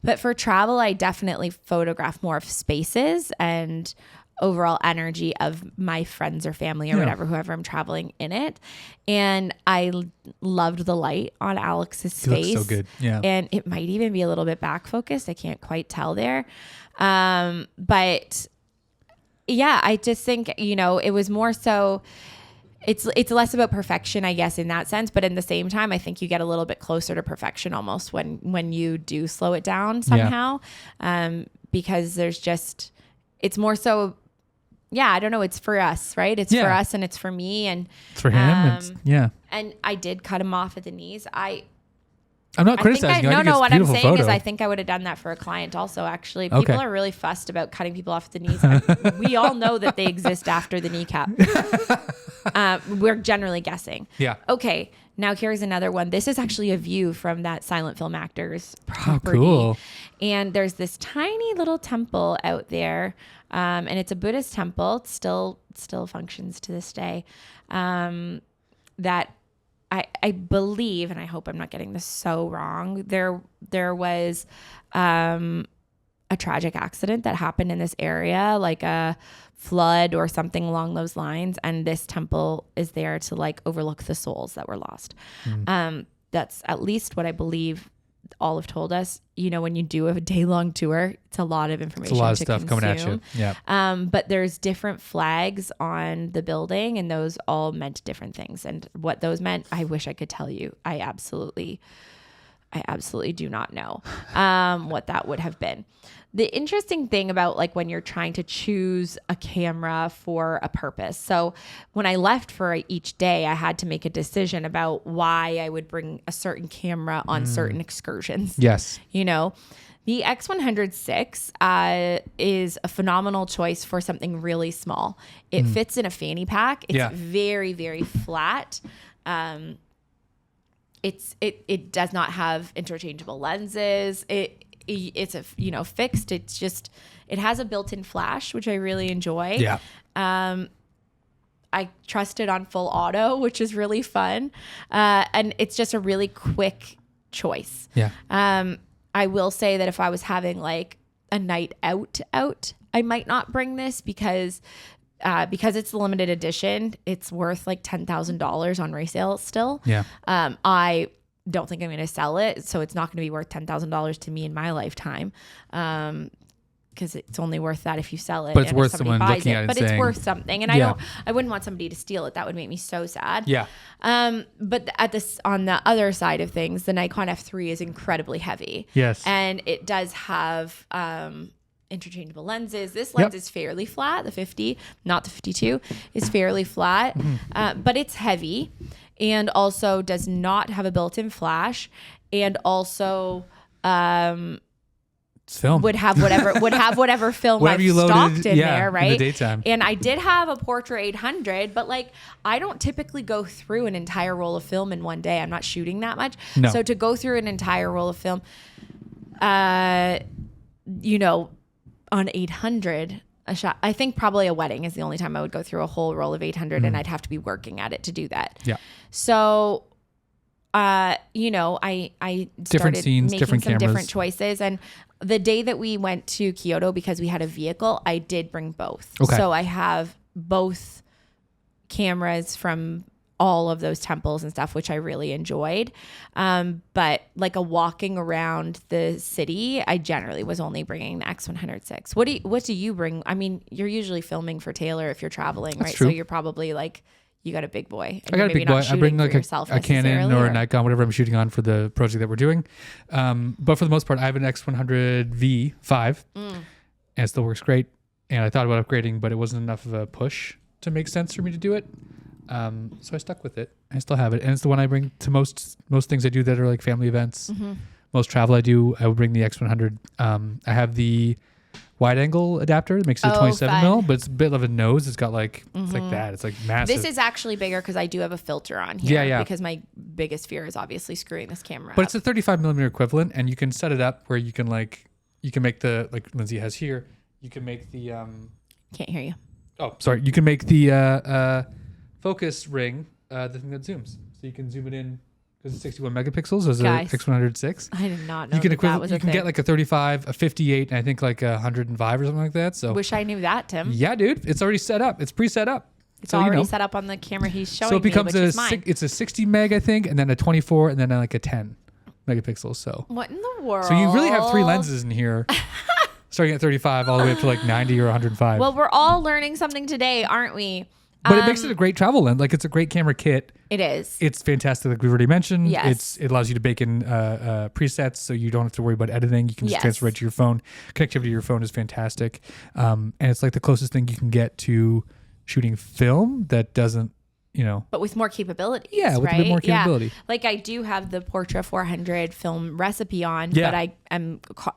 But for travel, I definitely photograph more of spaces and overall energy of my friends or family or whoever I'm traveling in it. And I loved the light on Alex's face. Looks so good. Yeah. And it might even be a little bit back focused. I can't quite tell there. But yeah, I just think, you know, it was more so it's less about perfection, I guess, in that sense. But in the same time, I think you get a little bit closer to perfection almost when you do slow it down somehow. Because there's just, it's more so, I don't know. It's for us, right? It's for us and it's for me and it's for him. And I did cut him off at the knees. I'm not criticizing you. No, what I'm saying photo. is I think I would have done that for a client also, actually. People are really fussed about cutting people off at the knees. We all know that they exist after the kneecap. We're generally guessing. Yeah. Okay. Now here's another one. This is actually a view from that silent film actor's property. Oh, cool. And there's this tiny little temple out there. And it's a Buddhist temple. It still functions to this day. That I believe, and I hope I'm not getting this so wrong, there was a tragic accident that happened in this area, like a flood or something along those lines, and this temple is there to like overlook the souls that were lost. That's at least what I believe all have told us. You know, when you do a day-long tour, it's a lot of information. It's a lot of stuff coming at you. Yeah. But there's different flags on the building, and those all meant different things. And what those meant, I wish I could tell you. I absolutely do not know what that would have been. The interesting thing about like when you're trying to choose a camera for a purpose. So when I left for each day, I had to make a decision about why I would bring a certain camera on certain excursions. Yes. You know, the x100VI is a phenomenal choice for something really small. It fits in a fanny pack. It's very, very flat. It does not have interchangeable lenses. It's a, you know, fixed. It's just, it has a built-in flash, which I really enjoy. Yeah. I trust it on full auto, which is really fun. And it's just a really quick choice. Yeah. I will say that if I was having like a night out, I might not bring this because it's a limited edition. It's worth like $10,000 on resale still. Yeah. I don't think I'm going to sell it, so it's not going to be worth $10,000 to me in my lifetime. Because it's only worth that if you sell it. But it's worth someone looking at it and but saying, it's worth something. And I wouldn't want somebody to steal it. That would make me so sad. Yeah. But on the other side of things, the Nikon F3 is incredibly heavy. Yes. And it does have interchangeable lenses. This lens is fairly flat. The 50, not the 52, is fairly flat. But it's heavy and also does not have a built-in flash. And also film. would have whatever film Whatever I've you loaded, stocked in there, right? in the daytime. And I did have a Portra 800, but like I don't typically go through an entire roll of film in one day. I'm not shooting that much. No. So to go through an entire roll of film, you know, on 800 a shot, I think probably a wedding is the only time I would go through a whole roll of 800 and I'd have to be working at it to do that. Yeah. So you know, I Different started scenes, making different some cameras. different choices. And the day that we went to Kyoto, because we had a vehicle, I did bring both. Okay. So I have both cameras from all of those temples and stuff, which I really enjoyed. But like a walking around the city, I generally was only bringing the X100VI. What do you bring? I mean, you're usually filming for Taylor if you're traveling, right? True. So you're probably like, you got a big boy. And I got a maybe big not boy. I bring shooting like for yourself a Canon or a necessarily, Nikon, whatever I'm shooting on for the project that we're doing. But for the most part, I have an X100V5 and it still works great. And I thought about upgrading, but it wasn't enough of a push to make sense for me to do it. So I stuck with it. I still have it. And it's the one I bring to most things I do that are like family events. Mm-hmm. Most travel I do, I would bring the X100. I have the wide angle adapter. It makes it a 27 mil, but it's a bit of a nose. It's got like, it's like that. It's like massive. This is actually bigger because I do have a filter on here. Yeah. Because my biggest fear is obviously screwing this camera But up. it's a 35 millimeter equivalent, and you can set it up where you can make the, like Lindsay has here, you can make the, Can't hear you. oh, sorry. You can make the focus ring, the thing that zooms. So you can zoom it in because it's 61 megapixels as Guys, a X100VI. I did not know You can that was a you can thing. get like a 35, a 58, and I think like a 105 or something like that. So Wish I knew that, Tim. yeah, dude, it's already set up. It's pre-set up. It's So, already set up on the camera he's showing So it becomes me, which is mine. it's a 60 meg, I think, and then a 24, and then like a 10 megapixels. So What in the world? So you really have 3 lenses in here, starting at 35 all the way up to like 90 or 105. Well, we're all learning something today, aren't we? But it makes it a great travel lens. Like it's a great camera kit. It is. It's fantastic, like we've already mentioned. Yes. It allows you to bake in presets, so you don't have to worry about editing. You can just Yes. transfer it to your phone. Connectivity to your phone is fantastic, and it's like the closest thing you can get to shooting film that doesn't, But with more capabilities. Yeah, with a bit more capability. Yeah. Like I do have the Portra 400 film recipe on, Yeah. but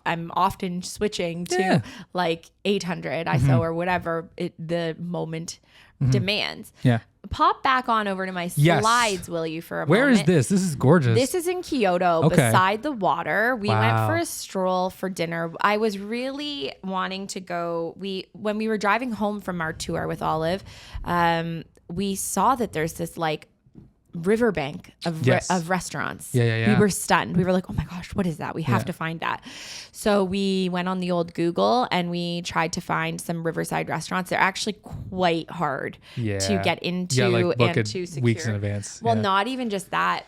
I'm often switching to Yeah. like 800 ISO or whatever the moment demands. Yeah. Pop back on over to my Yes. slides, will you, for a Where moment? is this? This is gorgeous. This is in Kyoto, Okay. beside the water. We went Wow. for a stroll for dinner. I was really wanting to go. When we were driving home from our tour with Olive, we saw that there's this like riverbank of Yes. of restaurants. Yeah. We were stunned. We were like, oh my gosh, what is that? We have to find that. So we went on the old Google and we tried to find some riverside restaurants. They're actually quite hard to get into Yeah, like book and it to secure. weeks in advance. Well, Yeah. not even just that.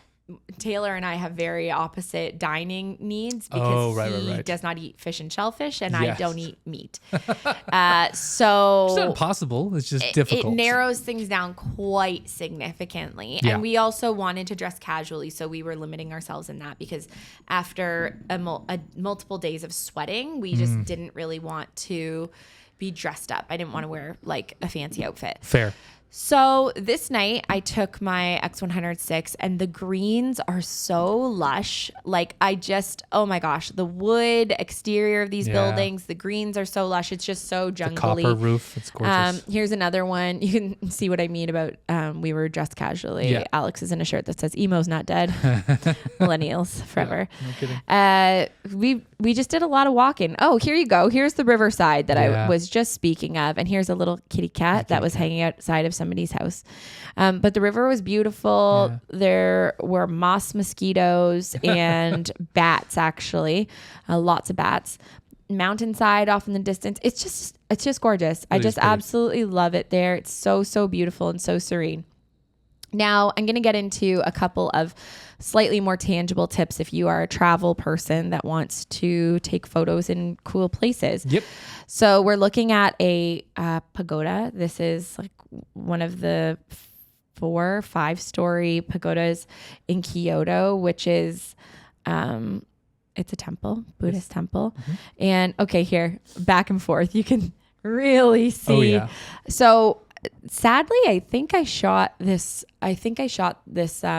Taylor and I have very opposite dining needs because he does not eat fish and shellfish, and I Yes. don't eat meat. It's not So impossible. It's just difficult. it narrows things down quite significantly. Yeah. And we also wanted to dress casually, so we were limiting ourselves in that because after a multiple days of sweating, we just didn't really want to be dressed up. I didn't want to wear like a fancy outfit. Fair. So this night I took my X100VI and the greens are so lush. Like oh my gosh, the wood exterior of these buildings, the greens are so lush. It's just so jungly. Copper roof. It's gorgeous. Here's another one. You can see what I mean about we were dressed casually. Yeah. Alex is in a shirt that says emo's not dead. Millennials forever. No kidding. We just did a lot of walking. Oh, here you go. Here's the riverside that Yeah. I was just speaking of. And here's a little kitty cat that was hanging outside of somebody's house. But the river was beautiful. Yeah. There were moss mosquitoes and bats, actually. Lots of bats. Mountainside off in the distance. It's just gorgeous. I just pretty. absolutely love it there. It's so beautiful and so serene. Now, I'm going to get into a couple of slightly more tangible tips if you are a travel person that wants to take photos in cool places. Yep. So we're looking at a pagoda. This is like one of the 4 or 5-story pagodas in Kyoto, which is it's a temple, Buddhist temple. And okay, here, back and forth. You can really see. Oh, yeah. So sadly, I think I shot this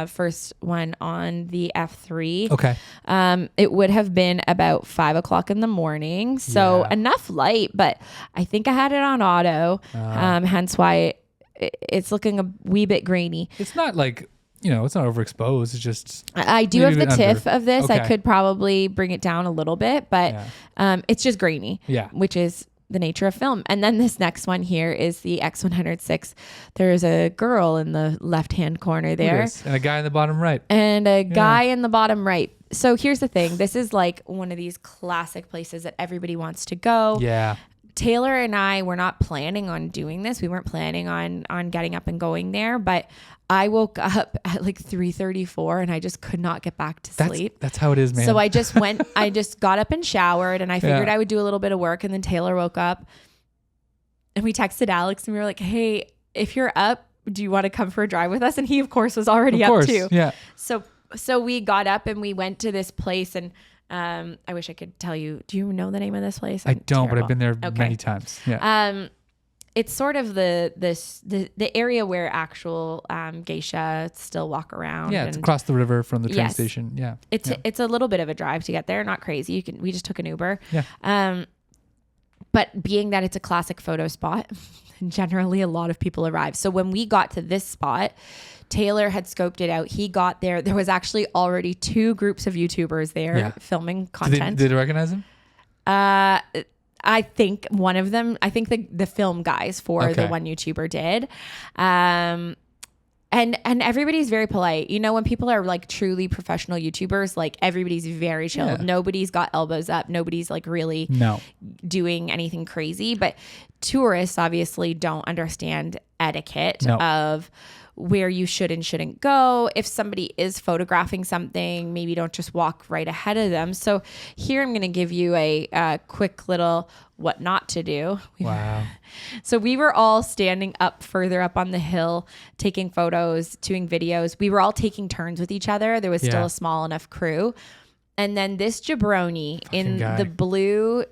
first one on the F3. Okay. It would have been about 5:00 in the morning. So enough light, but I think I had it on auto. Hence why it's looking a wee bit grainy. It's not like, it's not overexposed. It's just. I do have the TIFF of this. Okay. I could probably bring it down a little bit, but it's just grainy. Yeah. Which is the nature of film. And then this next one here is the X100VI. There's a girl in the left-hand corner there. And a guy in the bottom right. And a guy in the bottom right. So here's the thing. This is like one of these classic places that everybody wants to go. Yeah. Taylor and I were not planning on doing this. We weren't planning on getting up and going there, but I woke up at like 3:34 and I just could not get back to sleep. That's how it is, man. So I just got up and showered, and I figured I would do a little bit of work, and then Taylor woke up and we texted Alex and we were like, hey, if you're up, do you want to come for a drive with us? And he of course was already up too. Yeah. So we got up and we went to this place, and I wish I could tell you. Do you know the name of this place? I don't, but I've been there many times. Yeah. It's sort of the area where actual geisha still walk around. Yeah, it's across the river from the train station. Yeah. It's a little bit of a drive to get there. Not crazy. We just took an Uber. Yeah. But being that it's a classic photo spot, generally a lot of people arrive. So when we got to this spot, Taylor had scoped it out. He got there. There was actually already 2 groups of YouTubers there filming content. Did they recognize him? I think one of them, the film guys for the one YouTuber did. And everybody's very polite. When people are like truly professional YouTubers, like everybody's very chill. Yeah. Nobody's got elbows up. Nobody's like really doing anything crazy. But tourists obviously don't understand etiquette of where you should and shouldn't go. If somebody is photographing something, maybe don't just walk right ahead of them. So here I'm going to give you a quick little what not to do. Wow. So we were all standing up further up on the hill, taking photos, doing videos. We were all taking turns with each other. There was still a small enough crew. And then this jabroni in the blue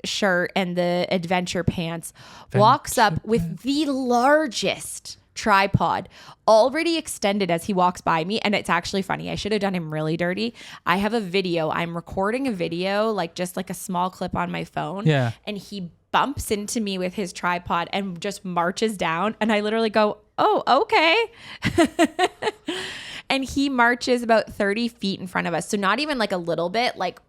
shirt and the adventure pants walks up with the largest tripod already extended as he walks by me. And it's actually funny. I should have done him really dirty. I have a video. I'm recording a video, like just like a small clip on my phone. Yeah. And he bumps into me with his tripod and just marches down. And I literally go, oh, okay. And he marches about 30 feet in front of us. So not even like a little bit, like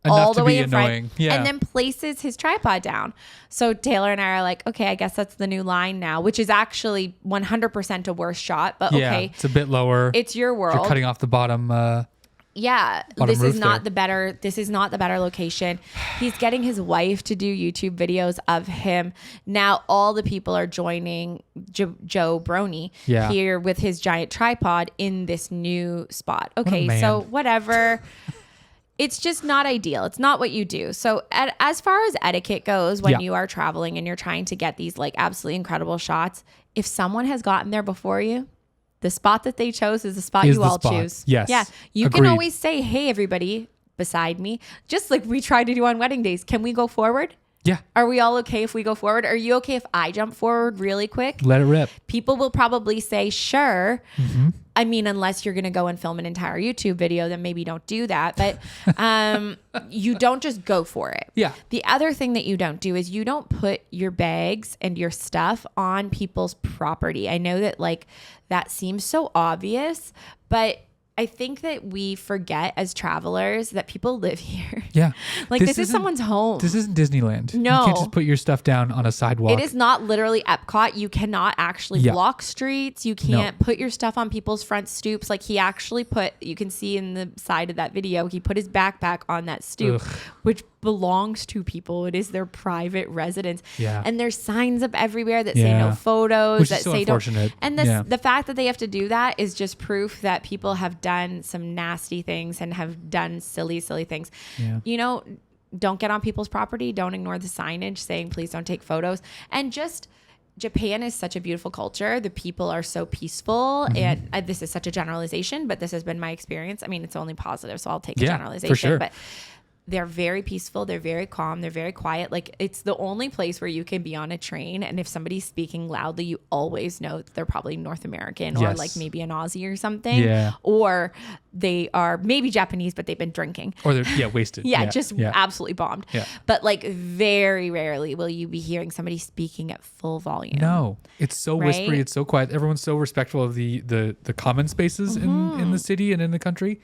enough all the way in annoying. front, and then places his tripod down. So Taylor and I are like, okay, I guess that's the new line now, which is actually 100% a worse shot, but okay. It's a bit lower. It's your world. You're cutting off the bottom. This is not the better location. He's getting his wife to do YouTube videos of him. Now all the people are joining Joe Brony here with his giant tripod in this new spot. Okay, so whatever. It's just not ideal. It's not what you do. So as far as etiquette goes, when you are traveling and you're trying to get these like absolutely incredible shots, if someone has gotten there before you, the spot that they chose is the spot you all choose. Yes. Yeah. You can always say, hey, everybody beside me, just like we try to do on wedding days. Can we go forward? Yeah. Are we all okay if we go forward? Are you okay if I jump forward really quick? Let it rip. People will probably say, sure. Mm-hmm. I mean, unless you're going to go and film an entire YouTube video, then maybe don't do that. But you don't just go for it. Yeah. The other thing that you don't do is you don't put your bags and your stuff on people's property. I know that like that seems so obvious, but I think that we forget as travelers that people live here. Yeah. Like this is someone's home. This isn't Disneyland. No. You can't just put your stuff down on a sidewalk. It is not literally Epcot. You cannot actually block streets. You can't put your stuff on people's front stoops. Like he actually you can see in the side of that video, he put his backpack on that stoop, which belongs to people. It is their private residence. Yeah. And there's signs up everywhere that say no photos, which that is so say unfortunate. don't. And the fact that they have to do that is just proof that people have done some nasty things and have done silly things. Yeah. You know, don't get on people's property. Don't ignore the signage saying, please don't take photos. And just Japan is such a beautiful culture. The people are so peaceful. And this is such a generalization, but this has been my experience. I mean, it's only positive, so I'll take a generalization. For sure. But they're very peaceful. They're very calm. They're very quiet. Like, it's the only place where you can be on a train. And if somebody's speaking loudly, you always know that they're probably North American or like maybe an Aussie or something. Yeah. Or they are maybe Japanese, but they've been drinking. Or they're wasted. Just absolutely bombed. Yeah. But like very rarely will you be hearing somebody speaking at full volume. No, it's so whispery. It's so quiet. Everyone's so respectful of the common spaces in the city and in the country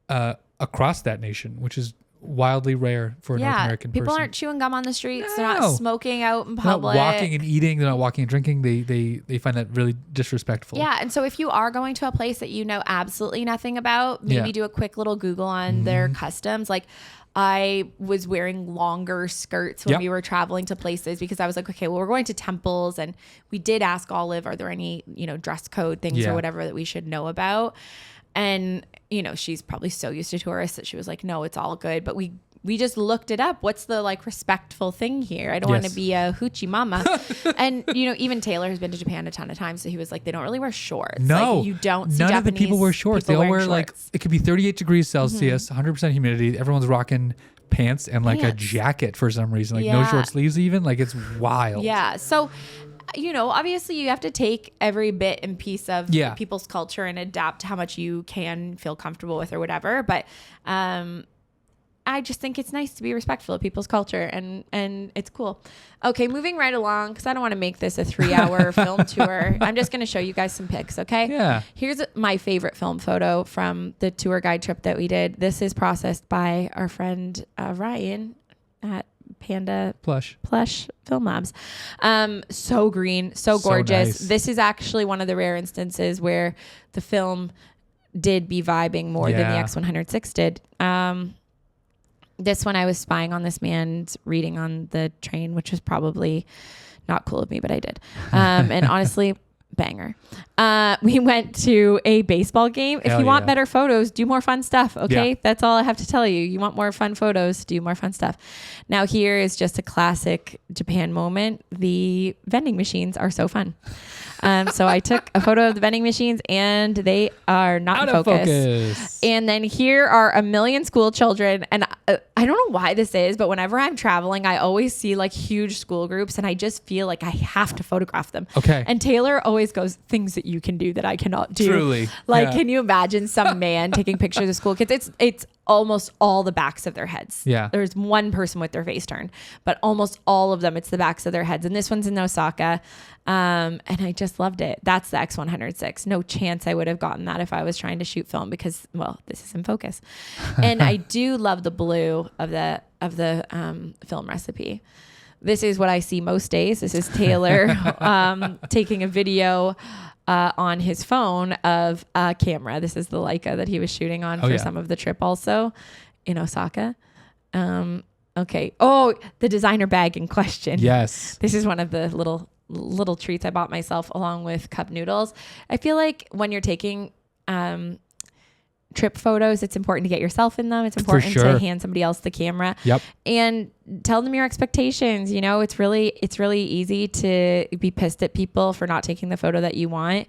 across that nation, which is wildly rare for a North American people person. Aren't chewing gum on the streets. They're not smoking out in public. They're not walking and eating. They're not walking and drinking. They find that really disrespectful. Yeah. And so if you are going to a place that you know absolutely nothing about, maybe do a quick little Google on their customs. Like, I was wearing longer skirts when we were traveling to places because I was like, okay, well, we're going to temples. And we did ask Olive, are there any, dress code things or whatever that we should know about? And, she's probably so used to tourists that she was like, no, it's all good. But we just looked it up. What's the like respectful thing here? I don't want to be a hoochie mama. And, even Taylor has been to Japan a ton of times. So he was like, they don't really wear shorts. No, like, you don't see none Japanese of the people wear shorts. They all wear shorts. like, it could be 38 degrees Celsius, 100% humidity. Everyone's rocking pants and like a jacket for some reason, like no short sleeves even. Like, it's wild. Yeah. So, obviously you have to take every bit and piece of people's culture and adapt how much you can feel comfortable with or whatever. But I just think it's nice to be respectful of people's culture and it's cool. Okay, moving right along, because I don't want to make this a 3-hour film tour. I'm just going to show you guys some pics, okay? Yeah. Here's my favorite film photo from the tour guide trip that we did. This is processed by our friend Ryan at Panda Plush Film Labs. So green, so gorgeous. So nice. This is actually one of the rare instances where the film did be vibing more than the X100VI did. This one I was spying on this man's reading on the train, which was probably not cool of me, but I did. And honestly, banger. We went to a baseball game. If you want better photos, do more fun stuff. Okay. That's all I have to tell you. You want more fun photos, do more fun stuff. Now here is just a classic Japan moment. The vending machines are so fun. So I took a photo of the vending machines and they are not in focus. And then here are a million school children. And I don't know why this is, but whenever I'm traveling, I always see like huge school groups and I just feel like I have to photograph them. Okay. And Taylor always goes, things that you can do that I cannot do. Truly. Like, can you imagine some man taking pictures of school kids? It's almost all the backs of their heads. Yeah. There's one person with their face turned, but almost all of them, it's the backs of their heads. And this one's in Osaka. And I just loved it. That's the X100VI. No chance I would have gotten that if I was trying to shoot film because, well, this is in focus. And I do love the blue of the film recipe. This is what I see most days. This is Taylor taking a video on his phone of a camera. This is the Leica that he was shooting on for some of the trip also in Osaka. Okay. Oh, the designer bag in question. Yes. This is one of the little treats I bought myself along with cup noodles. I feel like when you're taking trip photos, it's important to get yourself in them. It's important to hand somebody else the camera. Yep. And tell them your expectations. It's really easy to be pissed at people for not taking the photo that you want.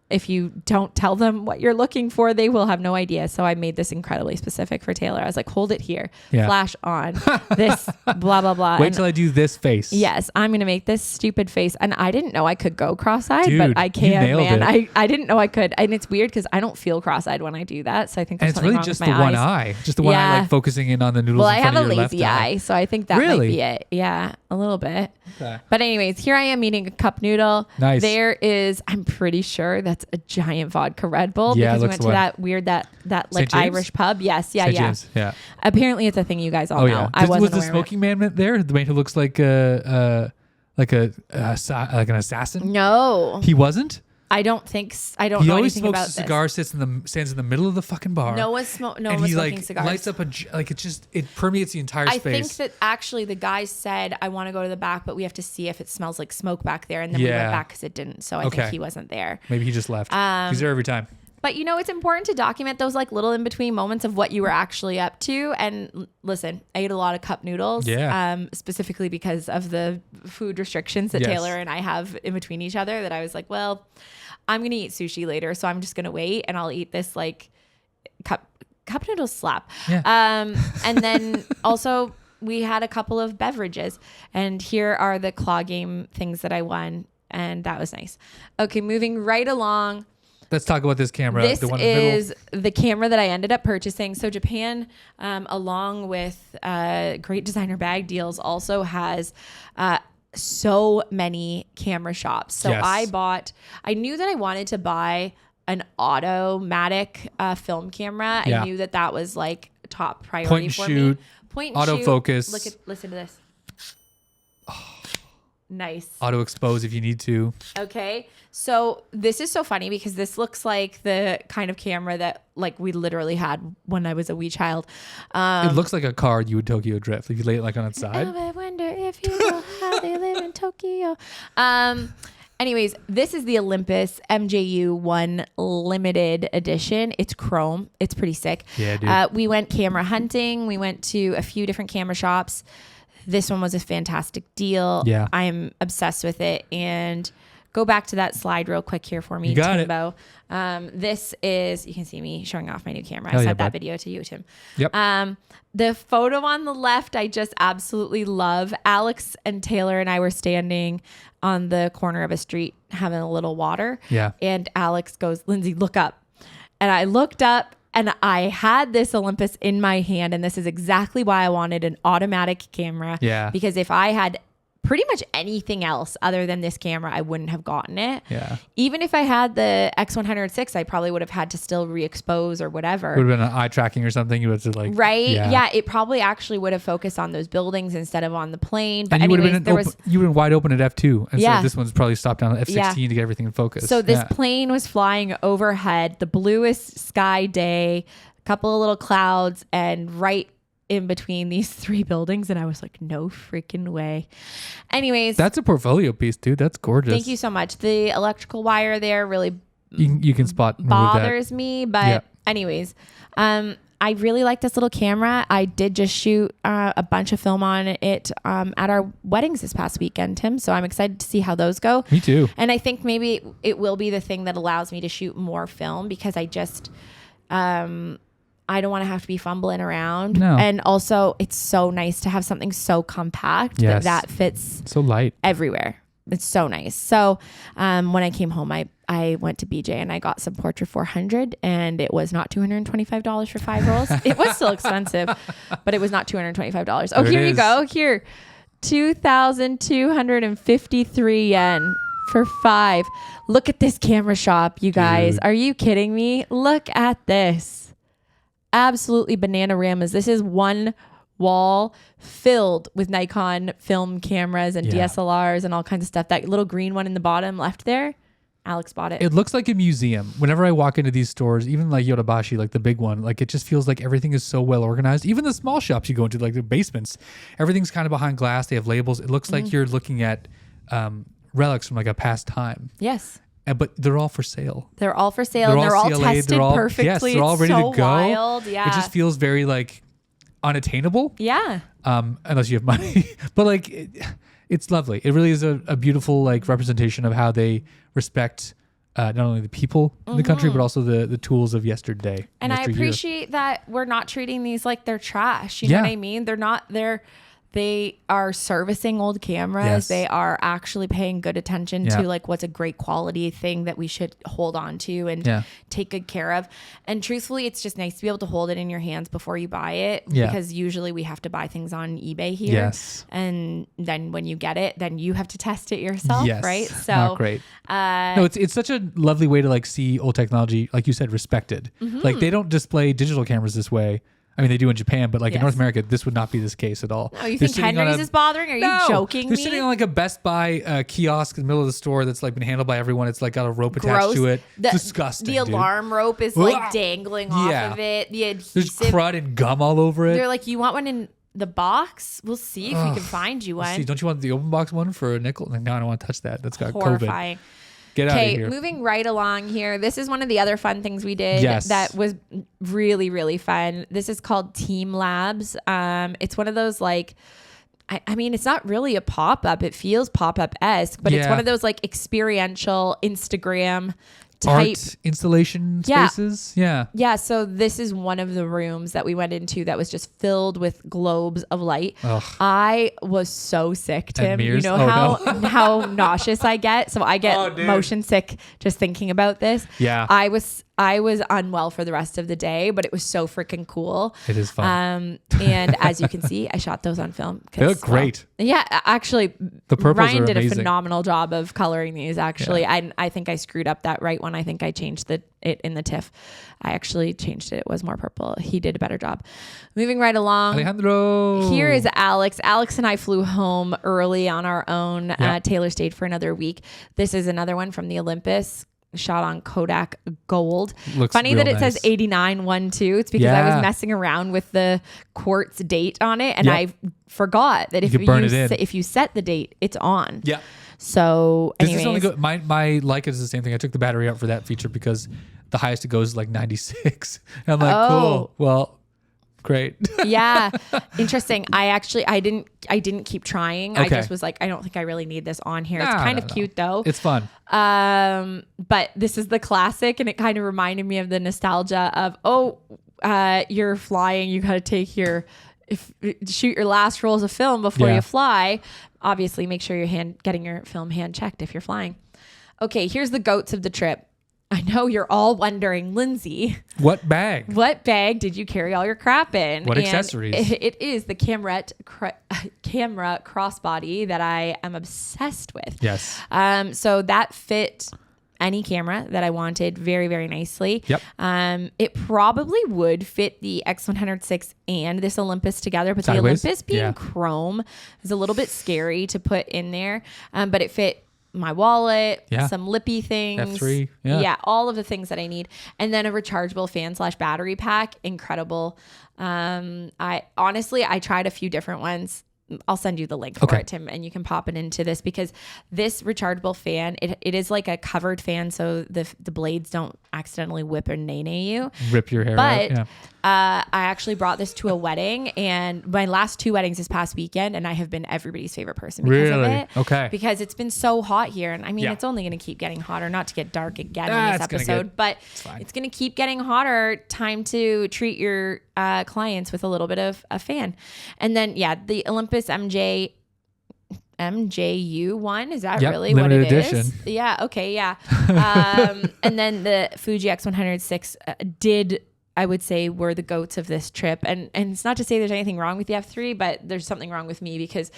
If you don't tell them what you're looking for, they will have no idea. So I made this incredibly specific for Taylor. I was like, hold it here, flash on this, blah, blah, blah. Wait till I do this face. Yes, I'm going to make this stupid face. And I didn't know I could go cross-eyed, Dude, but I can, man. It. I didn't know I could. And it's weird because I don't feel cross-eyed when I do that. So I think there's something wrong with my eyes. And it's really just the one eye. Just the one eye, like focusing in on the noodles. Well, in I front have of a your lazy left eye, so I think that might be it. Yeah, a little bit. Okay. But anyways, here I am eating a cup noodle. Nice. There is, I'm pretty sure that's a giant vodka Red Bull because we went to that weird, that like Irish pub. Yes. Yeah. St. James. Yeah. Apparently it's a thing you guys all know. Yeah. I wasn't was the aware smoking man there? The man who looks like an assassin? No. He wasn't? I don't think. I don't know anything about this. He always smokes a cigar, stands in the middle of the fucking bar. No one's smoking cigars. Lights up it permeates the entire space. I think that actually the guy said, I want to go to the back, but we have to see if it smells like smoke back there. And then we went back because it didn't. So I think he wasn't there. Maybe he just left. He's there every time. But it's important to document those like little in between moments of what you were actually up to. And listen, I ate a lot of cup noodles, specifically because of the food restrictions that Taylor and I have in between each other. That I was like, well, I'm gonna eat sushi later, so I'm just gonna wait and I'll eat this like cup cup noodles slap. Yeah. And then also we had a couple of beverages, and here are the claw game things that I won. And that was nice. Okay. Moving right along. Let's talk about this camera. This the one in the is middle. the camera that I ended up purchasing. So Japan, along with great designer bag deals, also has so many camera shops. So Yes. I knew that I wanted to buy an automatic film camera. Yeah. I knew that was like top priority Point and for shoot, me. Point and shoot. autofocus. Listen to this. Nice. Auto expose if you need to. Okay. So this is so funny because this looks like the kind of camera that like we literally had when I was a wee child. It looks like a car you would Tokyo drift if you lay it like on its side. I wonder if you know how they live in Tokyo. Anyways, this is the Olympus MJU 1 limited edition. It's chrome. It's pretty sick. Yeah, dude. We went camera hunting. We went to a few different camera shops. This one was a fantastic deal. Yeah. I'm obsessed with it. And go back to that slide real quick here for me, You got Timbo. This is, you can see me showing off my new camera. Hell I yeah, sent that bud. video to you, Tim. Yep. The photo on the left, I just absolutely love. Alex and Taylor and I were standing on the corner of a street having a little water. Yeah. And Alex goes, Lindsay, look up. And I looked up and I had this Olympus in my hand. And this is exactly why I wanted an automatic camera. Yeah. Because if I had pretty much anything else other than this camera, I wouldn't have gotten it. Yeah. Even if I had the x100VI, I probably would have had to still re-expose or whatever. It would have been an eye tracking or something. You would have to like. Right? Yeah. Yeah. It probably actually would have focused on those buildings instead of on the plane. But And you would anyways, have been you would have been wide open at f2. And Yeah. so this one's probably stopped down at f16 Yeah. to get everything in focus. So this Yeah. plane was flying overhead, the bluest sky day, a couple of little clouds, and right in between these three buildings. And I was like, no freaking way. Anyways. That's a portfolio piece, dude. That's gorgeous. Thank you so much. The electrical wire there really You can spot more of that. bothers me. But Yeah. anyways, I really like this little camera. I did just shoot a bunch of film on it at our weddings this past weekend, Tim. So I'm excited to see how those go. Me too. And I think maybe it will be the thing that allows me to shoot more film because I just, I don't want to have to be fumbling around. No. And also it's so nice to have something so compact Yes. that fits So light. everywhere. It's so nice. So when I came home, I went to BJ and I got some Portra 400 and it was not $225 for 5 rolls. It was still expensive, but it was not $225. Oh, There it here you is. go. Here, 2,253 yen for 5. Look at this camera shop, you guys. Dude. Are you kidding me? Look at this. Absolutely banana-ramas. This is one wall filled with Nikon film cameras and Yeah. DSLRs and all kinds of stuff. That little green one in the bottom left there, Alex bought it. It looks like a museum. Whenever I walk into these stores, even like Yodobashi, like the big one, like it just feels like everything is so well organized. Even the small shops you go into, like the basements, everything's kind of behind glass. They have labels. It looks like you're looking at relics from like a past time. Yes. But they're all for sale. They're all for sale and they're all CLA, tested perfectly. Yes, they're all It's ready so to go. wild. Yeah. It just feels very like unattainable. Yeah. Unless you have money. But like it's lovely. It really is a beautiful like representation of how they respect not only the people in the country, but also the tools of yesterday. And I yesteryear. appreciate that we're not treating these like they're trash. You know Yeah. what I mean? They are servicing old cameras. Yes. They are actually paying good attention Yeah. to like what's a great quality thing that we should hold on to and Yeah. take good care of. And truthfully, it's just nice to be able to hold it in your hands before you buy it. Yeah. Because usually we have to buy things on eBay here. Yes. And then when you get it, then you have to test it yourself. Yes. Right. So Not great. No, it's such a lovely way to like see old technology, like you said, respected. Like they don't display digital cameras this way. I mean, they do in Japan, but like in Yes. North America, this would not be this case at all. Oh, you They're think sitting on Henry's is bothering? Are you joking They're me? sitting on like a Best Buy kiosk in the middle of the store that's like been handled by everyone. It's like got a rope attached Gross. to it. The, Disgusting. The dude. alarm rope is Ugh. like dangling off Yeah. of it. The There's adhesive. crud and gum all over it. They're like, you want one in the box? We'll see if we can find you Let's one. see, don't you want the open box one for a nickel? Like, no, I don't want to touch that. That's got COVID. Horrifying. Get out of Okay, here. moving right along here. This is one of the other fun things we did Yes. that was really, really fun. This is called Team Labs. It's one of those like, I mean, it's not really a pop-up. It feels pop-up-esque, but it's Yeah. one of those like experiential Instagram type. art installation Yeah. spaces. Yeah. Yeah, so this is one of the rooms that we went into that was just filled with globes of light. Ugh. I was so sick, Tim. You mirrors? know Oh, how nauseous I get? So I get motion sick just thinking about this. Yeah. I was unwell for the rest of the day, but it was so freaking cool. It is fun. And as you can see, I shot those on film. They look great. Yeah, actually, The purples Ryan are did a amazing. phenomenal job of coloring these. Actually, I think I screwed up that right one. I think I changed it in the TIFF. I actually changed it. It was more purple. He did a better job. Moving right along. Alejandro. Here is Alex. Alex and I flew home early on our own. Yeah. Taylor stayed for another week. This is another one from the Olympus. Shot on Kodak Gold. Looks Funny real that it says nice. 8912. It's because I was messing around with the quartz date on it, and I forgot that if You burn it in. if you set the date, it's on. Yeah. So Does anyways, this only go? My Leica is the same thing. I took the battery out for that feature because the highest it goes is like 96. And I'm like, cool. Well, great. yeah, interesting. I didn't keep trying. I Okay. just was like, I don't think I really need this on here. It's No, kind no, of no. cute though. It's fun. But this is the classic, and it kind of reminded me of the nostalgia of, you're flying, you got to take shoot your last rolls of film before you fly. Obviously, make sure you're getting your film hand checked if you're flying. Okay, here's the goats of the trip. I know you're all wondering, Lindsay, What bag? what bag did you carry all your crap in? What And accessories? It is the camera crossbody that I am obsessed with. Yes. So that fit any camera that I wanted very, very nicely. Yep. It probably would fit the X100VI and this Olympus together, but Sideways? the Olympus being Yeah. chrome is a little bit scary to put in there. But it fit my wallet, some lippy things, F3, yeah. all of the things that I need, and then a rechargeable fan/battery pack. Incredible. I tried a few different ones. I'll send you the link for it, Tim, and you can pop it into this, because this rechargeable fan, it is like a covered fan, so the blades don't accidentally whip or nay you. Rip your hair But out. Yeah. I actually brought this to a wedding, and my last 2 weddings this past weekend, and I have been everybody's favorite person because of Really? it. Okay. Because it's been so hot here, and I mean, Yeah. it's only going to keep getting hotter. Not to get dark again Ah, in this it's gonna episode, but fine. it's going to keep getting hotter. Time to treat your clients with a little bit of a fan. And then, the Olympus MJU one, is that really what limited it is? edition. Yeah. Okay. Yeah. And then the Fuji X100VI I would say, were the goats of this trip. And it's not to say there's anything wrong with the F3, but there's something wrong with me, because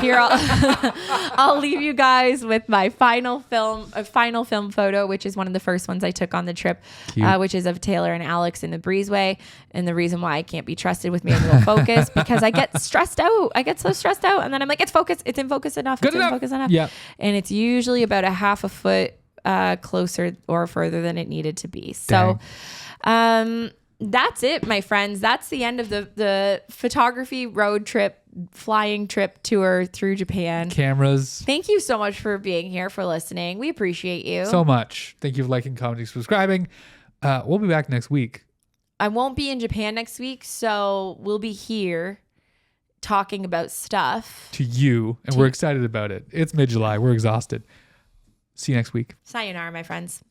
here I'll leave you guys with my final film photo, which is one of the first ones I took on the trip, which is of Taylor and Alex in the breezeway. And the reason why I can't be trusted with manual focus, because I get stressed out. I get so stressed out, and then I'm like, it's focused. It's in focus enough. Good enough. In focus enough. Yeah. And it's usually about a half a foot closer or further than it needed to be. So, that's it, my friends. That's the end of the photography road trip, flying trip tour through Japan. Cameras. Thank you so much for being here, for listening. We appreciate you. So much. Thank you for liking, commenting, subscribing. We'll be back next week. I won't be in Japan next week, so we'll be here talking about stuff. To you, and we're excited about it. It's mid-July. We're exhausted. See you next week. Sayonara, my friends.